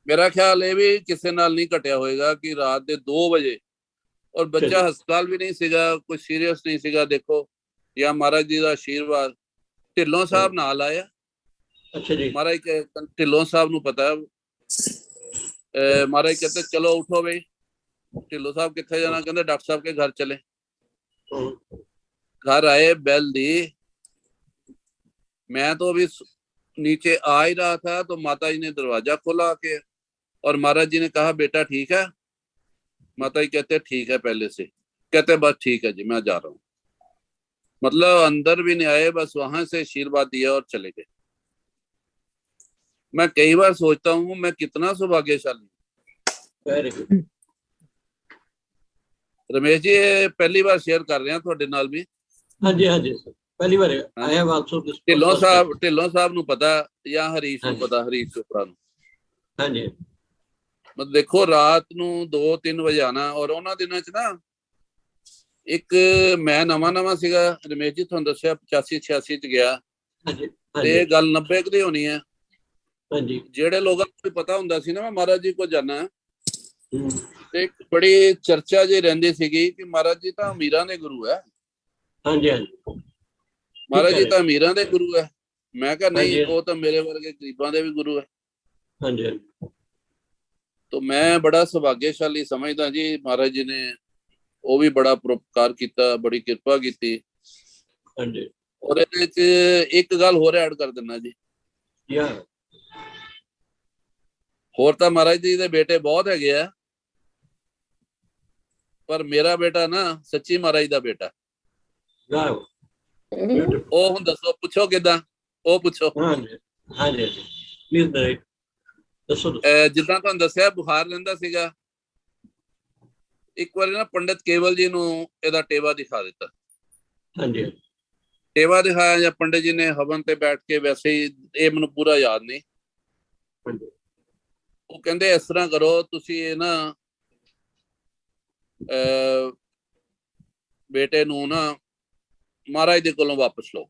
B: मेरा ख्याल ਇਹ ਵੀ ਕਿਸੇ ਨਾਲ ਨਹੀਂ ਘਟਿਆ ਹੋਏਗਾ ਕਿ ਰਾਤ ਦੇ 2 ਵਜੇ, ਔਰ ਬੱਚਾ ਹਸਪਤਾਲ ਵੀ ਨਹੀਂ ਸੀਗਾ, ਕੋਈ ਸੀਰੀਅਸ ਨਹੀਂ ਸੀਗਾ। ਦੇਖੋ ਜਾਂ ਮਹਾਰਾਜ ਜੀ ਦਾ ਆਸ਼ੀਰਵਾਦ। ਢਿੱਲੋਂ ਸਾਹਿਬ ਨਾਲ ਆਇਆ।
D: ਅੱਛਾ ਜੀ।
B: महाराज ढिल्लों साहब ਨੂੰ ਪਤਾ महाराज कहते चलो उठो भाई। ढिल्लों साहब कितने जाना, कहते डॉक्टर साहब के घर चले। घर आए, बेल दी। मैं तो अभी नीचे आ ही रहा था तो माता जी ने दरवाजा खोला के, और महाराज जी ने कहा बेटा ठीक है? माता जी कहते ठीक है पहले से। कहते बस ठीक है जी मैं जा रहा हूँ। मतलब अंदर भी नहीं आए, बस वहां से आशीर्वाद दिया और चले गए। मैं कई बार सोचता हूँ मैं कितना सौभाग्यशाली। रमेश जी पहली बार शेयर कर रहे हैं थोड़े नाल भी।
D: हाँ जी, हाँ जी सर, पहली बार आया बात।
B: ढिल्लों साहब ਨੂੰ ਪਤਾ ਜਾਂ ਹਰੀਸ਼ ਨੂੰ ਪਤਾ, ਹਰੀਸ਼ ਚੋਪੜਾ ਨੂੰ।
D: हाँ जी।
B: ਮਤਲਬ ਦੇਖੋ ਰਾਤ ਨੂੰ 2-3 ਵਜੇ ਆਣਾ। ਔਰ ਉਹਨਾਂ ਦਿਨਾਂ ਚ ਨਾ ਇੱਕ ਮੈਂ ਨਵਾਂ ਸੀਗਾ ਰਮੇਸ਼ ਜੀ, ਤੁਹਾਨੂੰ ਦੱਸਿਆ 85-86 ਚ ਗਿਆ। ਤੇ ਇਹ ਗੱਲ 90 ਦੀ ਹੋਣੀ ਹੈ। ਜਿਹੜੇ ਲੋਕਾਂ ਨੂੰ ਪਤਾ ਹੁੰਦਾ ਸੀ ਨਾ ਮੈਂ ਮਹਾਰਾਜ ਜੀ ਕੋਲ ਜਾਣਾ, ਤੇ ਇੱਕ ਬੜੀ ਚਰਚਾ ਜੀ ਰਹਿੰਦੀ ਸੀਗੀ ਕਿ ਮਹਾਰਾਜ ਜੀ ਤਾਂ ਅਮੀਰਾਂ ਦੇ ਗੁਰੂ ਹੈ। ਹਾਂਜੀ ਹਾਂਜੀ, ਮਹਾਰਾਜ ਜੀ ਤਾਂ ਅਮੀਰਾਂ ਦੇ ਗੁਰੂ ਹੈ। ਮੈਂ ਕਿਹਾ ਨਹੀਂ, ਉਹ ਤਾਂ ਮੇਰੇ ਵਰਗੇ ਗਰੀਬਾਂ ਦੇ ਵੀ ਗੁਰੂ ਹੈ। ਹਾਂਜੀ ਹਾਂਜੀ। तो मैं बड़ा सौभाग्यशाली समझदा जी, महाराज जी ने वो भी बड़ा परोपकार किया, बड़ी कृपा की। और एक गल होर ऐड कर देना जी। होर तो महाराज जी दे बेटे बहुत है, पर मेरा बेटा ना सच्ची महाराज दा बेटा। ओ हुण दसो, पूछो किदां? ओ पूछो। हाँ जी प्लीज। जिदा तुहानू दसिया बुखार लैंदा सीगा, एक बार ना पंडित केवल जी नू इहदा टेवा दिखा दिता। हां टेवा दिखाया या पंडित जी ने हवन ते बैठ के, वैसे ही ये मैनू पूरा याद नहीं। वो कहंदे इस तरह करो तुसी ये ना बेटे नू ना महाराज दे कोलों वापस लो।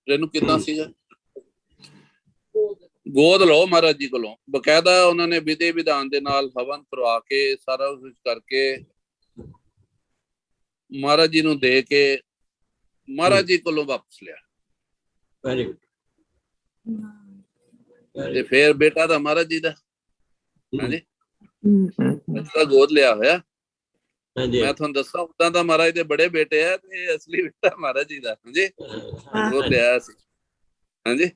B: इहनू किदां सीगा? गोद लो महाराज जी कोलों। बकायदा उन्होंने विधि विधान दे नाल हवन करवा के सारा कुछ करके महाराज जी नू दे के महाराज जी कोलों वापस लिया। Very good. फिर बेटा था महाराज जी दा। हां जी, बच्चा गोद लिया होया। मैं तुहानू दस्सां उदां दा महाराज दे बड़े बेटे है, ते असली बेटा महाराज जी दा। हां जी, गोद लिया सी। हां जी,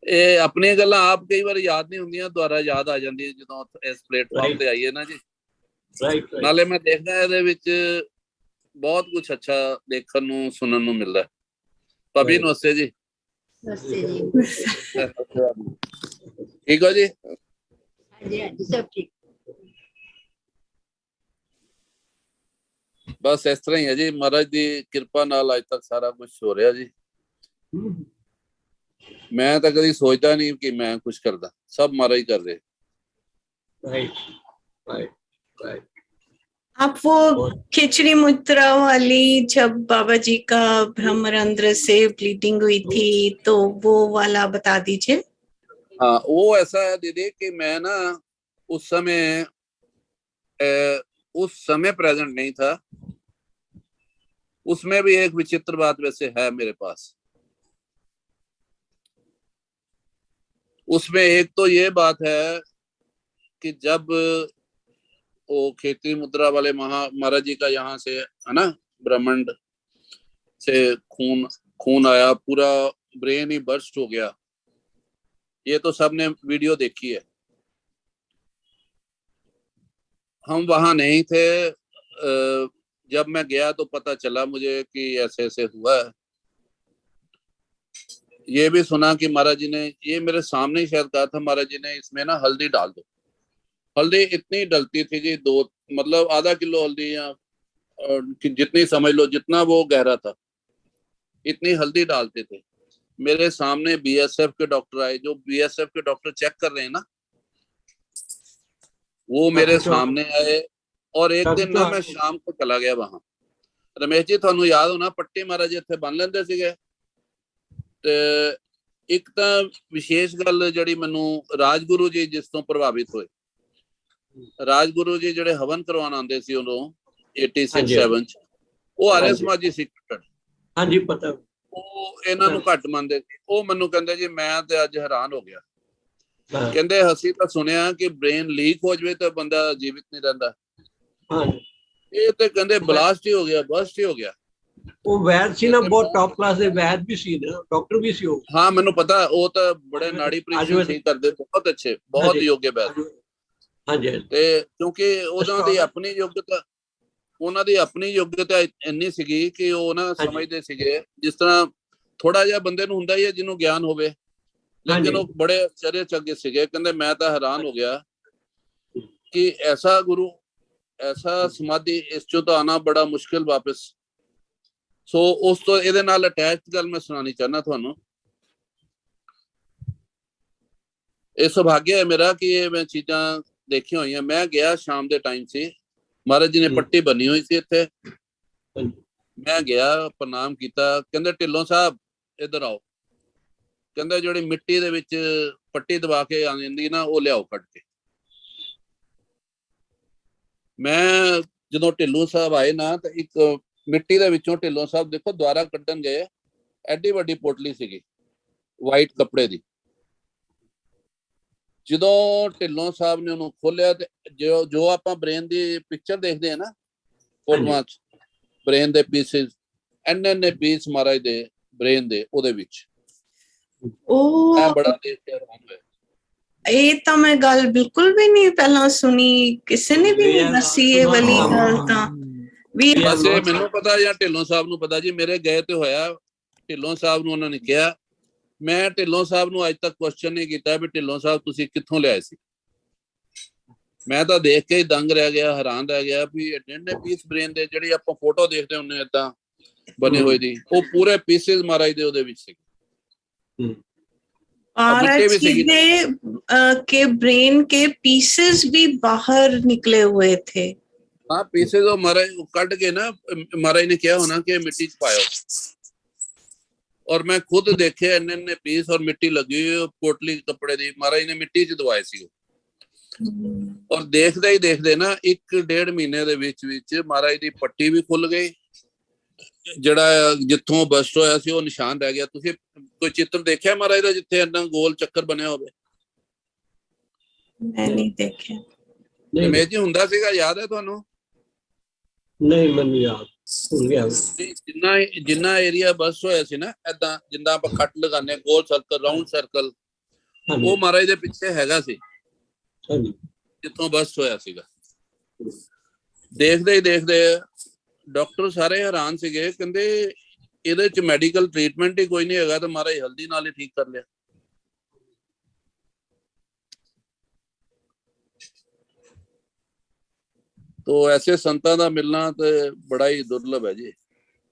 B: ਇਹ ਆਪਣੀਆਂ ਗੱਲਾਂ ਆਪ ਕਈ ਵਾਰ ਯਾਦ ਨਹੀਂ ਹੁੰਦੀਆਂ, ਦੁਆਰਾ ਯਾਦ ਆ ਜਾਂਦੀ ਜਦੋਂ ਇਸ ਪਲੇਟਫਾਰਮ ਤੇ ਆਈਏ ਨਾ ਜੀ। ਨਾਲੇ ਮੈਂ ਦੇਖਦਾ ਇਹਦੇ ਵਿੱਚ ਬਹੁਤ ਕੁਝ ਅੱਛਾ ਦੇਖਣ ਨੂੰ ਸੁਣਨ ਨੂੰ ਮਿਲਦਾ। ਭਾਬੀ ਨਮਸਤੇ ਜੀ। ਨਮਸਤੇ ਜੀ। ਠੀਕ ਹੋ ਜੀ? ਹਾਂਜੀ ਹਾਂਜੀ ਸਭ ਠੀਕ। ਬਸ ਇਸ ਤਰ੍ਹਾਂ ਹੀ ਹੈ ਜੀ, ਮਹਾਰਾਜ ਦੀ ਕਿਰਪਾ ਨਾਲ ਅੱਜ ਤੱਕ ਸਾਰਾ ਕੁਝ ਹੋ ਰਿਹਾ ਜੀ। मैं तो कभी सोचता नहीं कि मैं कुछ करता, सब महाराज कर रहे। Right right right.
A: आप वो खिचड़ी मुद्रा वाली, जब बाबा जी का ब्रह्मरंध्र से ब्लीडिंग हुई थी, तो वो वाला बता दीजिए।
B: हाँ, वो ऐसा है दीदी कि मैं ना उस समय प्रेजेंट नहीं था। उसमें भी एक विचित्र बात वैसे है मेरे पास। उसमें एक तो ये बात है कि जब वो खेती मुद्रा वाले महाराज जी का यहाँ से है ना, ब्रह्मांड से खून आया, पूरा ब्रेन ही बर्स्ट हो गया। ये तो सबने वीडियो देखी है। हम वहां नहीं थे। जब मैं गया तो पता चला मुझे कि ऐसे ऐसे हुआ है। ये भी सुना कि महाराज जी ने, ये मेरे सामने ही शायद कहा था, महाराज जी ने इसमें ना हल्दी डाल दो। हल्दी इतनी डलती थी जी, 2 मतलब आधा किलो हल्दी, या जितनी समझ लो जितना वो गहरा था, इतनी हल्दी डालते थे। मेरे सामने बीएसएफ के डॉक्टर आए। जो बीएसएफ के डॉक्टर चेक कर रहे हैं ना, वो मेरे सामने आए और एक दिन ना मैं शाम को चला गया वहां। रमेश जी ਤੁਹਾਨੂੰ ਯਾਦ ਹੋਣਾ ਪੱਟੀ ਮਹਾਰਾਜ ਇੱਥੇ ਬੰਨ ਲੈਂਦੇ ਸੀਗੇ ਤੇ ਇੱਕ ਤਾਂ ਵਿਸ਼ੇਸ਼ ਗੱਲ ਜਿਹੜੀ ਮੈਨੂੰ ਰਾਜਗੁਰੂ ਜੀ ਜਿਸ ਤੋਂ ਪ੍ਰਭਾਵਿਤ ਹੋਏ, ਰਾਜਗੁਰੂ ਜੀ ਜਿਹੜੇ ਹਵਨ ਕਰਵਾਉਣ ਆਉਂਦੇ ਸੀ ਉਦੋਂ 86-87 ਚ, ਉਹ ਆਰਿਆ ਸਮਾਜੀ ਸੀ।
D: ਹਾਂਜੀ ਪਤਾ।
B: ਉਹ ਇਹਨਾਂ ਨੂੰ ਘੱਟ ਮੰਨਦੇ ਸੀ। ਉਹ ਮੈਨੂੰ ਕਹਿੰਦੇ ਜੀ ਮੈਂ ਤੇ ਅੱਜ ਹੈਰਾਨ ਹੋ ਗਿਆ, ਕਹਿੰਦੇ ਅਸੀਂ ਤਾਂ ਸੁਣਿਆ ਕਿ ਬ੍ਰੇਨ ਲੀਕ ਹੋ ਜਾਵੇ ਤਾਂ ਬੰਦਾ ਜੀਵਿਤ ਨਹੀਂ ਰਹਿੰਦਾ, ਇਹ ਤੇ ਕਹਿੰਦੇ ਬਲਾਸਟ ਹੀ ਹੋ ਗਿਆ, ਬਸਟ ਹੀ ਹੋ ਗਿਆ।
D: ਉਹ ਵੈਦ ਸੀ ਨਾ, ਬਹੁਤ ਟੌਪ ਕਲਾਸ ਦੇ ਵੈਦ ਵੀ ਸੀ ਨਾ, ਡਾਕਟਰ ਵੀ ਸੀ ਉਹ।
B: ਹਾਂ ਮੈਨੂੰ ਪਤਾ, ਉਹ ਤਾਂ ਬੜੇ ਨਾੜੀ ਪਰੀਖਿਆ ਸੀ ਕਰਦੇ, ਬਹੁਤ ਅੱਛੇ, ਬਹੁਤ ਯੋਗ ਵੈਦ। ਹਾਂਜੀ ਤੇ ਕਿਉਂਕਿ ਉਹਨਾਂ ਦੀ ਆਪਣੀ ਯੋਗਤਾ, ਉਹਨਾਂ ਦੀ ਆਪਣੀ ਯੋਗਤਾ ਇੰਨੀ ਸੀਗੀ ਕਿ ਉਹ ਨਾ ਸਮਝਦੇ ਸੀਗੇ, ਜਿਸ ਤਰ੍ਹਾਂ ਥੋੜਾ ਜਿਹਾ ਬੰਦੇ ਨੂੰ ਹੁੰਦਾ ਹੀ ਹੈ ਜਿਹਨੂੰ ਗਿਆਨ ਹੋਵੇ, ਲੇਕਿਨ ਉਹ ਬੜੇ ਚਰੇ ਚੱਗੇ ਸੀਗੇ। ਕਹਿੰਦੇ ਮੈਂ ਤਾਂ ਹੈਰਾਨ ਹੋ ਗਿਆ ਕਿ ਐਸਾ ਗੁਰੂ, ਐਸਾ ਸਮਾਧੀ, ਇਸ ਚੋਂ ਤਾਂ ਆਉਣਾ ਬੜਾ ਮੁਸ਼ਕਿਲ ਵਾਪਸ। ਸੋ ਉਸ ਤੋਂ ਇਹਦੇ ਨਾਲ ਅਟੈਚ ਗੱਲ ਮੈਂ ਸੁਣਾਉਣੀ ਚਾਹੁੰਦਾ ਤੁਹਾਨੂੰ। ਇਹ ਸੁਭਾਗਿਆ ਹੈ ਮੇਰਾ ਕਿ ਇਹ ਮੈਂ ਚੀਜ਼ਾਂ ਦੇਖੀਆਂ ਹੋਈਆਂ। ਮੈਂ ਗਿਆ ਸ਼ਾਮ ਦੇ ਟਾਈਮ ਸੀ, ਮਹਾਰਾਜ ਜੀ ਨੇ ਪੱਟੀ ਬੰਨੀ ਹੋਈ ਸੀ ਇੱਥੇ, ਮੈਂ ਗਿਆ ਪ੍ਰਣਾਮ ਕੀਤਾ। ਕਹਿੰਦੇ ਢਿੱਲੋਂ ਸਾਹਿਬ ਇੱਧਰ ਆਓ, ਕਹਿੰਦਾ ਜਿਹੜੀ ਮਿੱਟੀ ਦੇ ਵਿੱਚ ਪੱਟੀ ਦਬਾ ਕੇ ਆ ਜਾਂਦੀ ਨਾ, ਉਹ ਲਿਆਓ ਕੱਢ ਕੇ। ਮੈਂ ਜਦੋਂ ਢਿੱਲੋਂ ਸਾਹਿਬ ਆਏ ਨਾ ਤਾਂ ਇੱਕ ਮਿੱਟੀ ਦੇ ਵਿੱਚੋਂ ਢਿੱਲੋਂ ਸਾਹਿਬ ਦੇਖੋ ਦੁਆਰਾ ਕੱਢਣ ਗਏ, ਐਡੀ ਵੱਡੀ ਪੋਟਲੀ ਸੀਗੀ ਵਾਈਟ ਕੱਪੜੇ ਦੀ। ਜਦੋਂ ਢਿੱਲੋਂ ਸਾਹਿਬ ਨੇ ਉਹਨੂੰ ਖੋਲਿਆ ਤੇ ਜੋ ਆਪਾਂ ਬ੍ਰੇਨ ਦੀ ਪਿਕਚਰ ਦੇਖਦੇ ਆ ਨਾ ਫੋਟੋਆਂ ਚ, ਬ੍ਰੇਨ ਦੇ ਪੀਸਿਸ, ਇੰਨੇ ਪੀਸ ਮਹਾਰਾਜ ਦੇ ਬ੍ਰੇਨ ਦੇ ਉਹਦੇ ਵਿੱਚ।
A: ਉਹ
B: ਬੜਾ ਦੇਖ ਕੇ ਹੈਰਾਨ ਹੋਇਆ।
A: ਇਹ ਤਾਂ ਮੈਂ ਗੱਲ ਬਿਲਕੁਲ ਵੀ ਨਹੀਂ ਪਹਿਲਾਂ ਸੁਣੀ, ਕਿਸੇ ਨੇ ਵੀ ਨਹੀਂ ਦੱਸੀ ਇਹ ਵਾਲੀ ਗੱਲ ਤਾਂ ਵੀ।
B: ਬਸ ਇਹ ਮੈਨੂੰ ਪਤਾ ਜਾਂ ਢਿੱਲੋਂ ਸਾਹਿਬ ਨੂੰ ਪਤਾ ਜੀ, ਮੇਰੇ ਗਏ ਤੇ ਹੋਇਆ। ਢਿੱਲੋਂ ਸਾਹਿਬ ਨੂੰ ਉਹਨਾਂ ਨੇ ਕਿਹਾ, ਮੈਂ ਢਿੱਲੋਂ ਸਾਹਿਬ ਨੂੰ ਅੱਜ ਤੱਕ ਕੁਐਸਚਨ ਨਹੀਂ ਕੀਤਾ ਵੀ ਢਿੱਲੋਂ ਸਾਹਿਬ ਤੁਸੀਂ ਕਿੱਥੋਂ ਲਿਆਏ ਸੀ। ਮੈਂ ਤਾਂ ਦੇਖ ਕੇ ਹੀ ਦੰਗ ਰਹਿ ਗਿਆ, ਹੈਰਾਨ ਰਹਿ ਗਿਆ ਵੀ ਇੰਨੇ ਪੀਸ ਬ੍ਰੇਨ ਦੇ, ਜਿਹੜੀ ਆਪਾਂ ਫੋਟੋ ਦੇਖਦੇ ਹੁੰਦੇ ਏਦਾਂ ਬਣੇ ਹੋਏ ਦੀ, ਉਹ ਪੂਰੇ ਪੀਸਿਸ ਮਹਾਰਾਜ ਦੇ ਉਹਦੇ ਵਿੱਚ ਸੀ।
A: के ब्रेन के पीसेस भी बाहर निकले हुए थे।
B: हाँ पीसेस वो महाराज कट के ना, महाराज ने क्या होना कि मिट्टी च पाया, और मैं खुद देखे इन्ने पीस और मिट्टी लगी हुई पोटली कपड़े दी, महाराज ने मिट्टी च दवाए सी। और देखते ही देखते ना 1-1.5 महीने दे विच महाराज दी पट्टी भी खुल गई, ਜਿਹੜਾ ਜਿੱਥੋਂ ਬਸਟ ਹੋਇਆ ਸੀ ਉਹ ਨਿਸ਼ਾਨ ਰਹਿ ਗਿਆ। ਤੁਸੀਂ ਕੋਈ ਚਿੱਤਰ ਦੇਖਿਆ ਮਹਾਰਾਜ ਦਾ ਜਿੱਥੇ ਇੰਨਾ ਗੋਲ ਚੱਕਰ ਬਣਿਆ ਹੋਵੇ?
A: ਮੈਂ ਨਹੀਂ ਦੇਖਿਆ।
B: ਰਮੇਸ਼ ਜੀ ਹੁੰਦਾ ਸੀਗਾ, ਯਾਦ ਹੈ ਤੁਹਾਨੂੰ?
D: ਨਹੀਂ ਮੈਨੂੰ ਯਾਦ ਭੁੱਲ ਗਿਆ।
B: ਜਿੰਨਾ ਏਰੀਆ ਬਸਟ ਹੋਇਆ ਸੀ ਨਾ, ਏਦਾਂ ਜਿੰਦਾ ਆਪਾਂ ਕੱਟ ਲਗਾਉਂਦੇ ਗੋਲ ਸਰਕਲ, ਰਾਉਂਡ ਸਰਕਲ, ਉਹ ਮਹਾਰਾਜ ਦੇ ਪਿੱਛੇ ਹੈਗਾ ਸੀ ਜਿੱਥੋਂ ਬਸਟ ਹੋਇਆ ਸੀਗਾ। ਦੇਖਦੇ ਹੀ ਦੇਖਦੇ ਡਾਕਟਰ ਸਾਰੇ ਹੈਰਾਨ ਸੀਗੇ, ਕਹਿੰਦੇ ਇਹਦੇ ਚ ਮੈਡੀਕਲ ਟ੍ਰੀਟਮੈਂਟ ਹੀ ਕੋਈ ਨਹੀਂ ਹੈਗਾ, ਤਾਂ ਮਹਾਰਾਜ ਹਲਦੀ ਨਾਲ ਹੀ ਠੀਕ ਕਰ ਲਿਆ। तो ऐसे संतां दा मिलना तो बड़ा ही दुर्लभ है जी।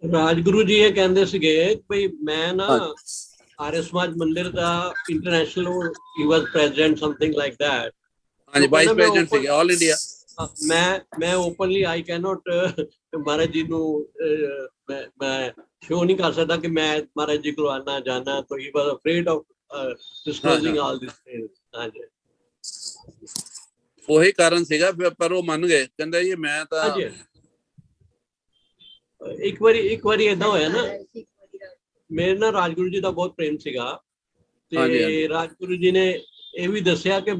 D: राजगुरु जी ये कहंदे सीगे भाई मैं ना आर्य समाज मंदिर दा international, he was president something like that.
B: हां जी, वाइस प्रेसिडेंट सीगे ऑल इंडिया।
D: मैं ओपनली आई कैन नॉट महाराज जी नु मैं शो नहीं कर सकता कि मैं महाराज जी को आना जाना, तो he was afraid of disclosing all this things. हां जी
B: ਉਹੀ ਕਾਰਨ ਸੀਗਾ, ਪਰ ਉਹ ਮੰਨ ਗਏ, ਕਹਿੰਦਾ ਜੀ ਮੈਂ ਤਾਂ
D: ਇੱਕ ਵਾਰੀ ਏਦਾਂ ਹੋਇਆ ਨਾ, ਮੇਰੇ ਨਾਲ ਰਾਜਗੁਰੂ ਜੀ ਦਾ ਬਹੁਤ ਪ੍ਰੇਮ ਸੀਗਾ, ਤੇ ਰਾਜਗੁਰੂ ਜੀ ਨੇ ਇਹ ਵੀ ਦੱਸਿਆ ਕਿ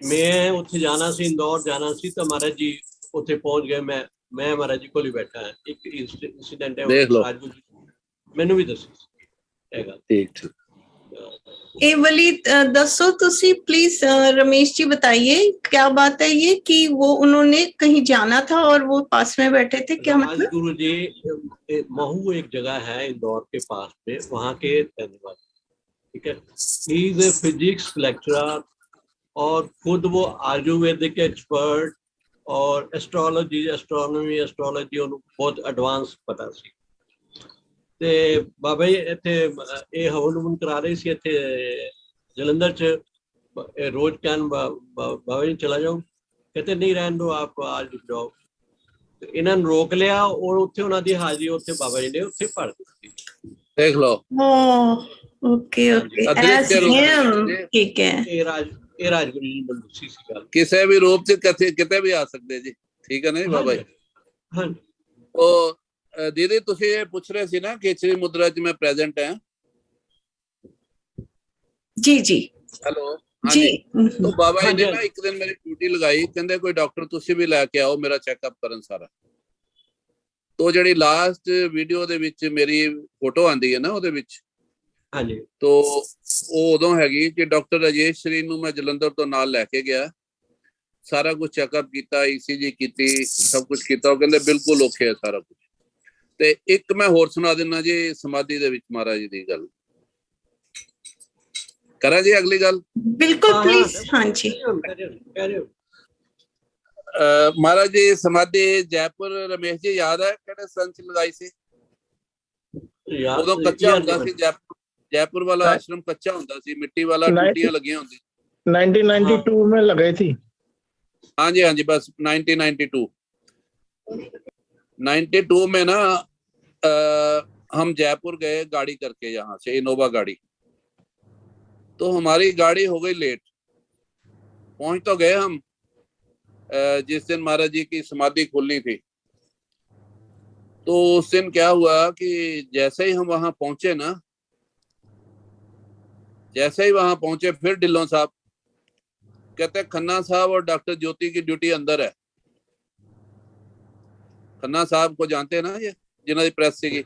D: ਮੈਂ ਉੱਥੇ ਜਾਣਾ ਸੀ, ਇੰਦੌਰ ਜਾਣਾ ਸੀ, ਤਾਂ ਮਹਾਰਾਜ ਜੀ ਉੱਥੇ ਪਹੁੰਚ ਗਏ। ਮੈਂ ਮਹਾਰਾਜ ਜੀ ਕੋਲ ਹੀ ਬੈਠਾ ਹਾਂ। ਇੱਕ ਇੰਸੀਡੈਂਟ ਹੈ ਰਾਜਗੁਰੂ ਜੀ ਮੈਨੂੰ ਵੀ ਦੱਸਿਆ ਹੈਗਾ।
B: ਠੀਕ
A: ये वाली दसो तुसी प्लीज रमेश जी बताइए, क्या बात है ये कि वो उन्होंने कहीं जाना था और वो पास में बैठे थे, क्या मतलब?
D: गुरु जी महू एक जगह है इंदौर के पास में, वहाँ के रहने वाले, ठीक है। He is a physics lecturer और खुद वो आयुर्वेदिक एक्सपर्ट और एस्ट्रोलॉजी, एस्ट्रोनॉमी, एस्ट्रोलॉजी बहुत एडवांस पता सी। ਤੇ ਬਾਬਾ ਜੀ ਇੱਥੇ ਇਹ ਹਵਨ ਹੁਵਨ ਕਰਾ ਰਹੇ ਸੀ ਇੱਥੇ ਜਲੰਧਰ 'ਚ। रोज कहन बाबा जी चला जाओ, कहते नहीं रहने दो आप आज रुक जाओ। तो इन्होंने रोक लिया और उत्थे उन्हां दी हाजिरी उत्थे बाबा जी ने उत्थे भर दी।
B: देख लो।
A: ओके ओके, एज हिम, ठीक है।
D: ਇਹ ਰਾਜਗੁਰੂ ਜੀ ਨੂੰ ਦੱਸੀ ਸੀ ਗੱਲ।
B: ਕਿਸੇ ਵੀ ਰੂਪ ਚ ਕਿਤੇ ਵੀ ਆ ਸਕਦੇ ਜੀ, ਠੀਕ ਹੈ ਨਾ ਜੀ ਬਾਬਾ ਜੀ।
D: ਹਾਂਜੀ।
B: ਉਹ ਦੀਦੀ ਤੁਸੀਂ ਇਹ ਪੁੱਛ ਰਹੇ ਸੀ ਨਾ ਖੇਚਰੀ ਮੁਦਰਾ ਚ ਮੈਂ ਪ੍ਰੈਜ਼ੈਂਟ ਹਾਂ।
A: ਜੀ ਜੀ
B: ਹੈਲੋ
A: ਜੀ।
B: तो बाबा जी ने ना एक दिन मेरी ड्यूटी लगाई, कहते कोई डॉक्टर तुसी भी लैके आओ मेरा चेकअप करन सारा। तो ਜਿਹੜੀ ਲਾਸਟ ਵੀਡੀਓ ਦੇ ਵਿੱਚ ਮੇਰੀ ਫੋਟੋ ਆਂਦੀ ਹੈ ਨਾ ਉਹਦੇ ਵਿੱਚ,
D: ਹਾਂਜੀ,
B: तो ਉਹ ਉਦੋਂ ਹੈਗੀ ਕਿ ਡਾਕਟਰ ਰਾਜੇਸ਼ ਸ਼੍ਰੀ ਨੂੰ ਮੈਂ ਜਲੰਧਰ ਤੋਂ ਨਾਲ ਲੈ ਕੇ ਗਿਆ, ਸਾਰਾ ਕੁਝ ਚੈੱਕਅਪ ਕੀਤਾ, ECG ਕੀਤੀ, ਸਭ ਕੁਝ ਕੀਤਾ। ਉਹ ਕਹਿੰਦੇ ਬਿਲਕੁਲ ਓਕੇ ਹੈ ਸਾਰਾ ਕੁਝ। ਤੇ ਇੱਕ ਮੈਂ ਹੋਰ ਸੁਣਾ ਦਿੰਦਾ ਜੀ ਸਮਾਧੀ ਦੇ ਵਿੱਚ ਮਹਾਰਾਜ ਜੀ ਦੀ ਗੱਲ। करा जी अगली गल?
A: बिल्कुल प्लीज। हाँ जी।
B: महाराज जी समाधि जयपुर रमेश जी याद है किहड़े संच लगाई सी? उदों कच्चा हुंदा सी जयपुर वाला आश्रम कच्चा हुंदा सी, मिट्टी वाला, टूटियां लगियां हुंदी।
C: 1992 में लगाई थी।
B: हाँ जी हाँ जी, बस 1992 में ना हम जयपुर गए गाड़ी करके, यहाँ से इनोवा गाड़ी। तो हमारी गाड़ी हो गई लेट। पहुंच तो गए हम जिस दिन महाराज जी की समाधि खुलनी थी। तो उस दिन क्या हुआ कि जैसे ही हम वहां पहुंचे ना, जैसे ही वहां पहुंचे फिर ढिल्लों साहब कहते खन्ना साहब और डॉक्टर ज्योति की ड्यूटी अंदर है। खन्ना साहब को जानते हैं ना ये, जिन्होंने प्रेस सी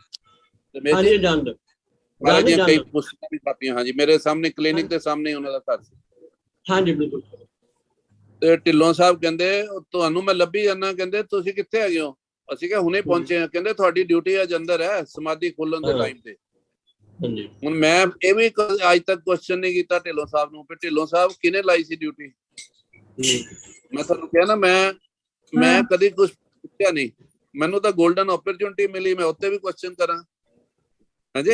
B: महाराज जी कई पुस्तकें भी छापी। हाँ जी, मेरे सामने क्लिनिक के सामने ही उन्होंने घर से।
D: हाँ जी बिल्कुल।
B: ਤੇ ਢਿੱਲੋਂ ਸਾਹਿਬ ਕਹਿੰਦੇ ਤੁਹਾਨੂੰ ਮੈਂ ਲੱਭੀ ਜਾਂਦਾ, ਕਹਿੰਦੇ ਤੁਸੀਂ ਕਿੱਥੇ ਹੈਗੇ ਹੋ? ਅਸੀਂ ਕਿਹਾ ਹੁਣੇ ਪਹੁੰਚੇ ਹਾਂ। ਕਹਿੰਦੇ ਤੁਹਾਡੀ ਡਿਊਟੀ ਅੱਜ ਅੰਦਰ ਹੈ ਸਮਾਧੀ ਖੋਲਣ ਦੇ ਟਾਈਮ ਤੇ।
D: ਹਾਂਜੀ।
B: ਹੁਣ ਮੈਂ ਇਹ ਵੀ ਅੱਜ ਤੱਕ ਕੁਐਸਚਨ ਨਹੀਂ ਕੀਤਾ ਢਿੱਲੋਂ ਸਾਹਿਬ ਨੂੰ ਕਿ ਢਿੱਲੋਂ ਸਾਹਿਬ ਕਿਹਨੇ ਲਾਈ ਸੀ ਡਿਊਟੀ। ਮੈਂ ਤੁਹਾਨੂੰ ਕਿਹਾ ਨਾ ਮੈਂ ਕਦੀ ਕੁਝ ਪੁੱਛਿਆ ਨਹੀਂ, ਮੈਨੂੰ ਤਾਂ ਗੋਲਡਨ ਓਪਰਚੁਨਿਟੀ ਮਿਲੀ, ਮੈਂ ਉੱਤੇ ਵੀ ਕੁਐਸਚਨ ਕਰਾਂ। ਹਾਂਜੀ,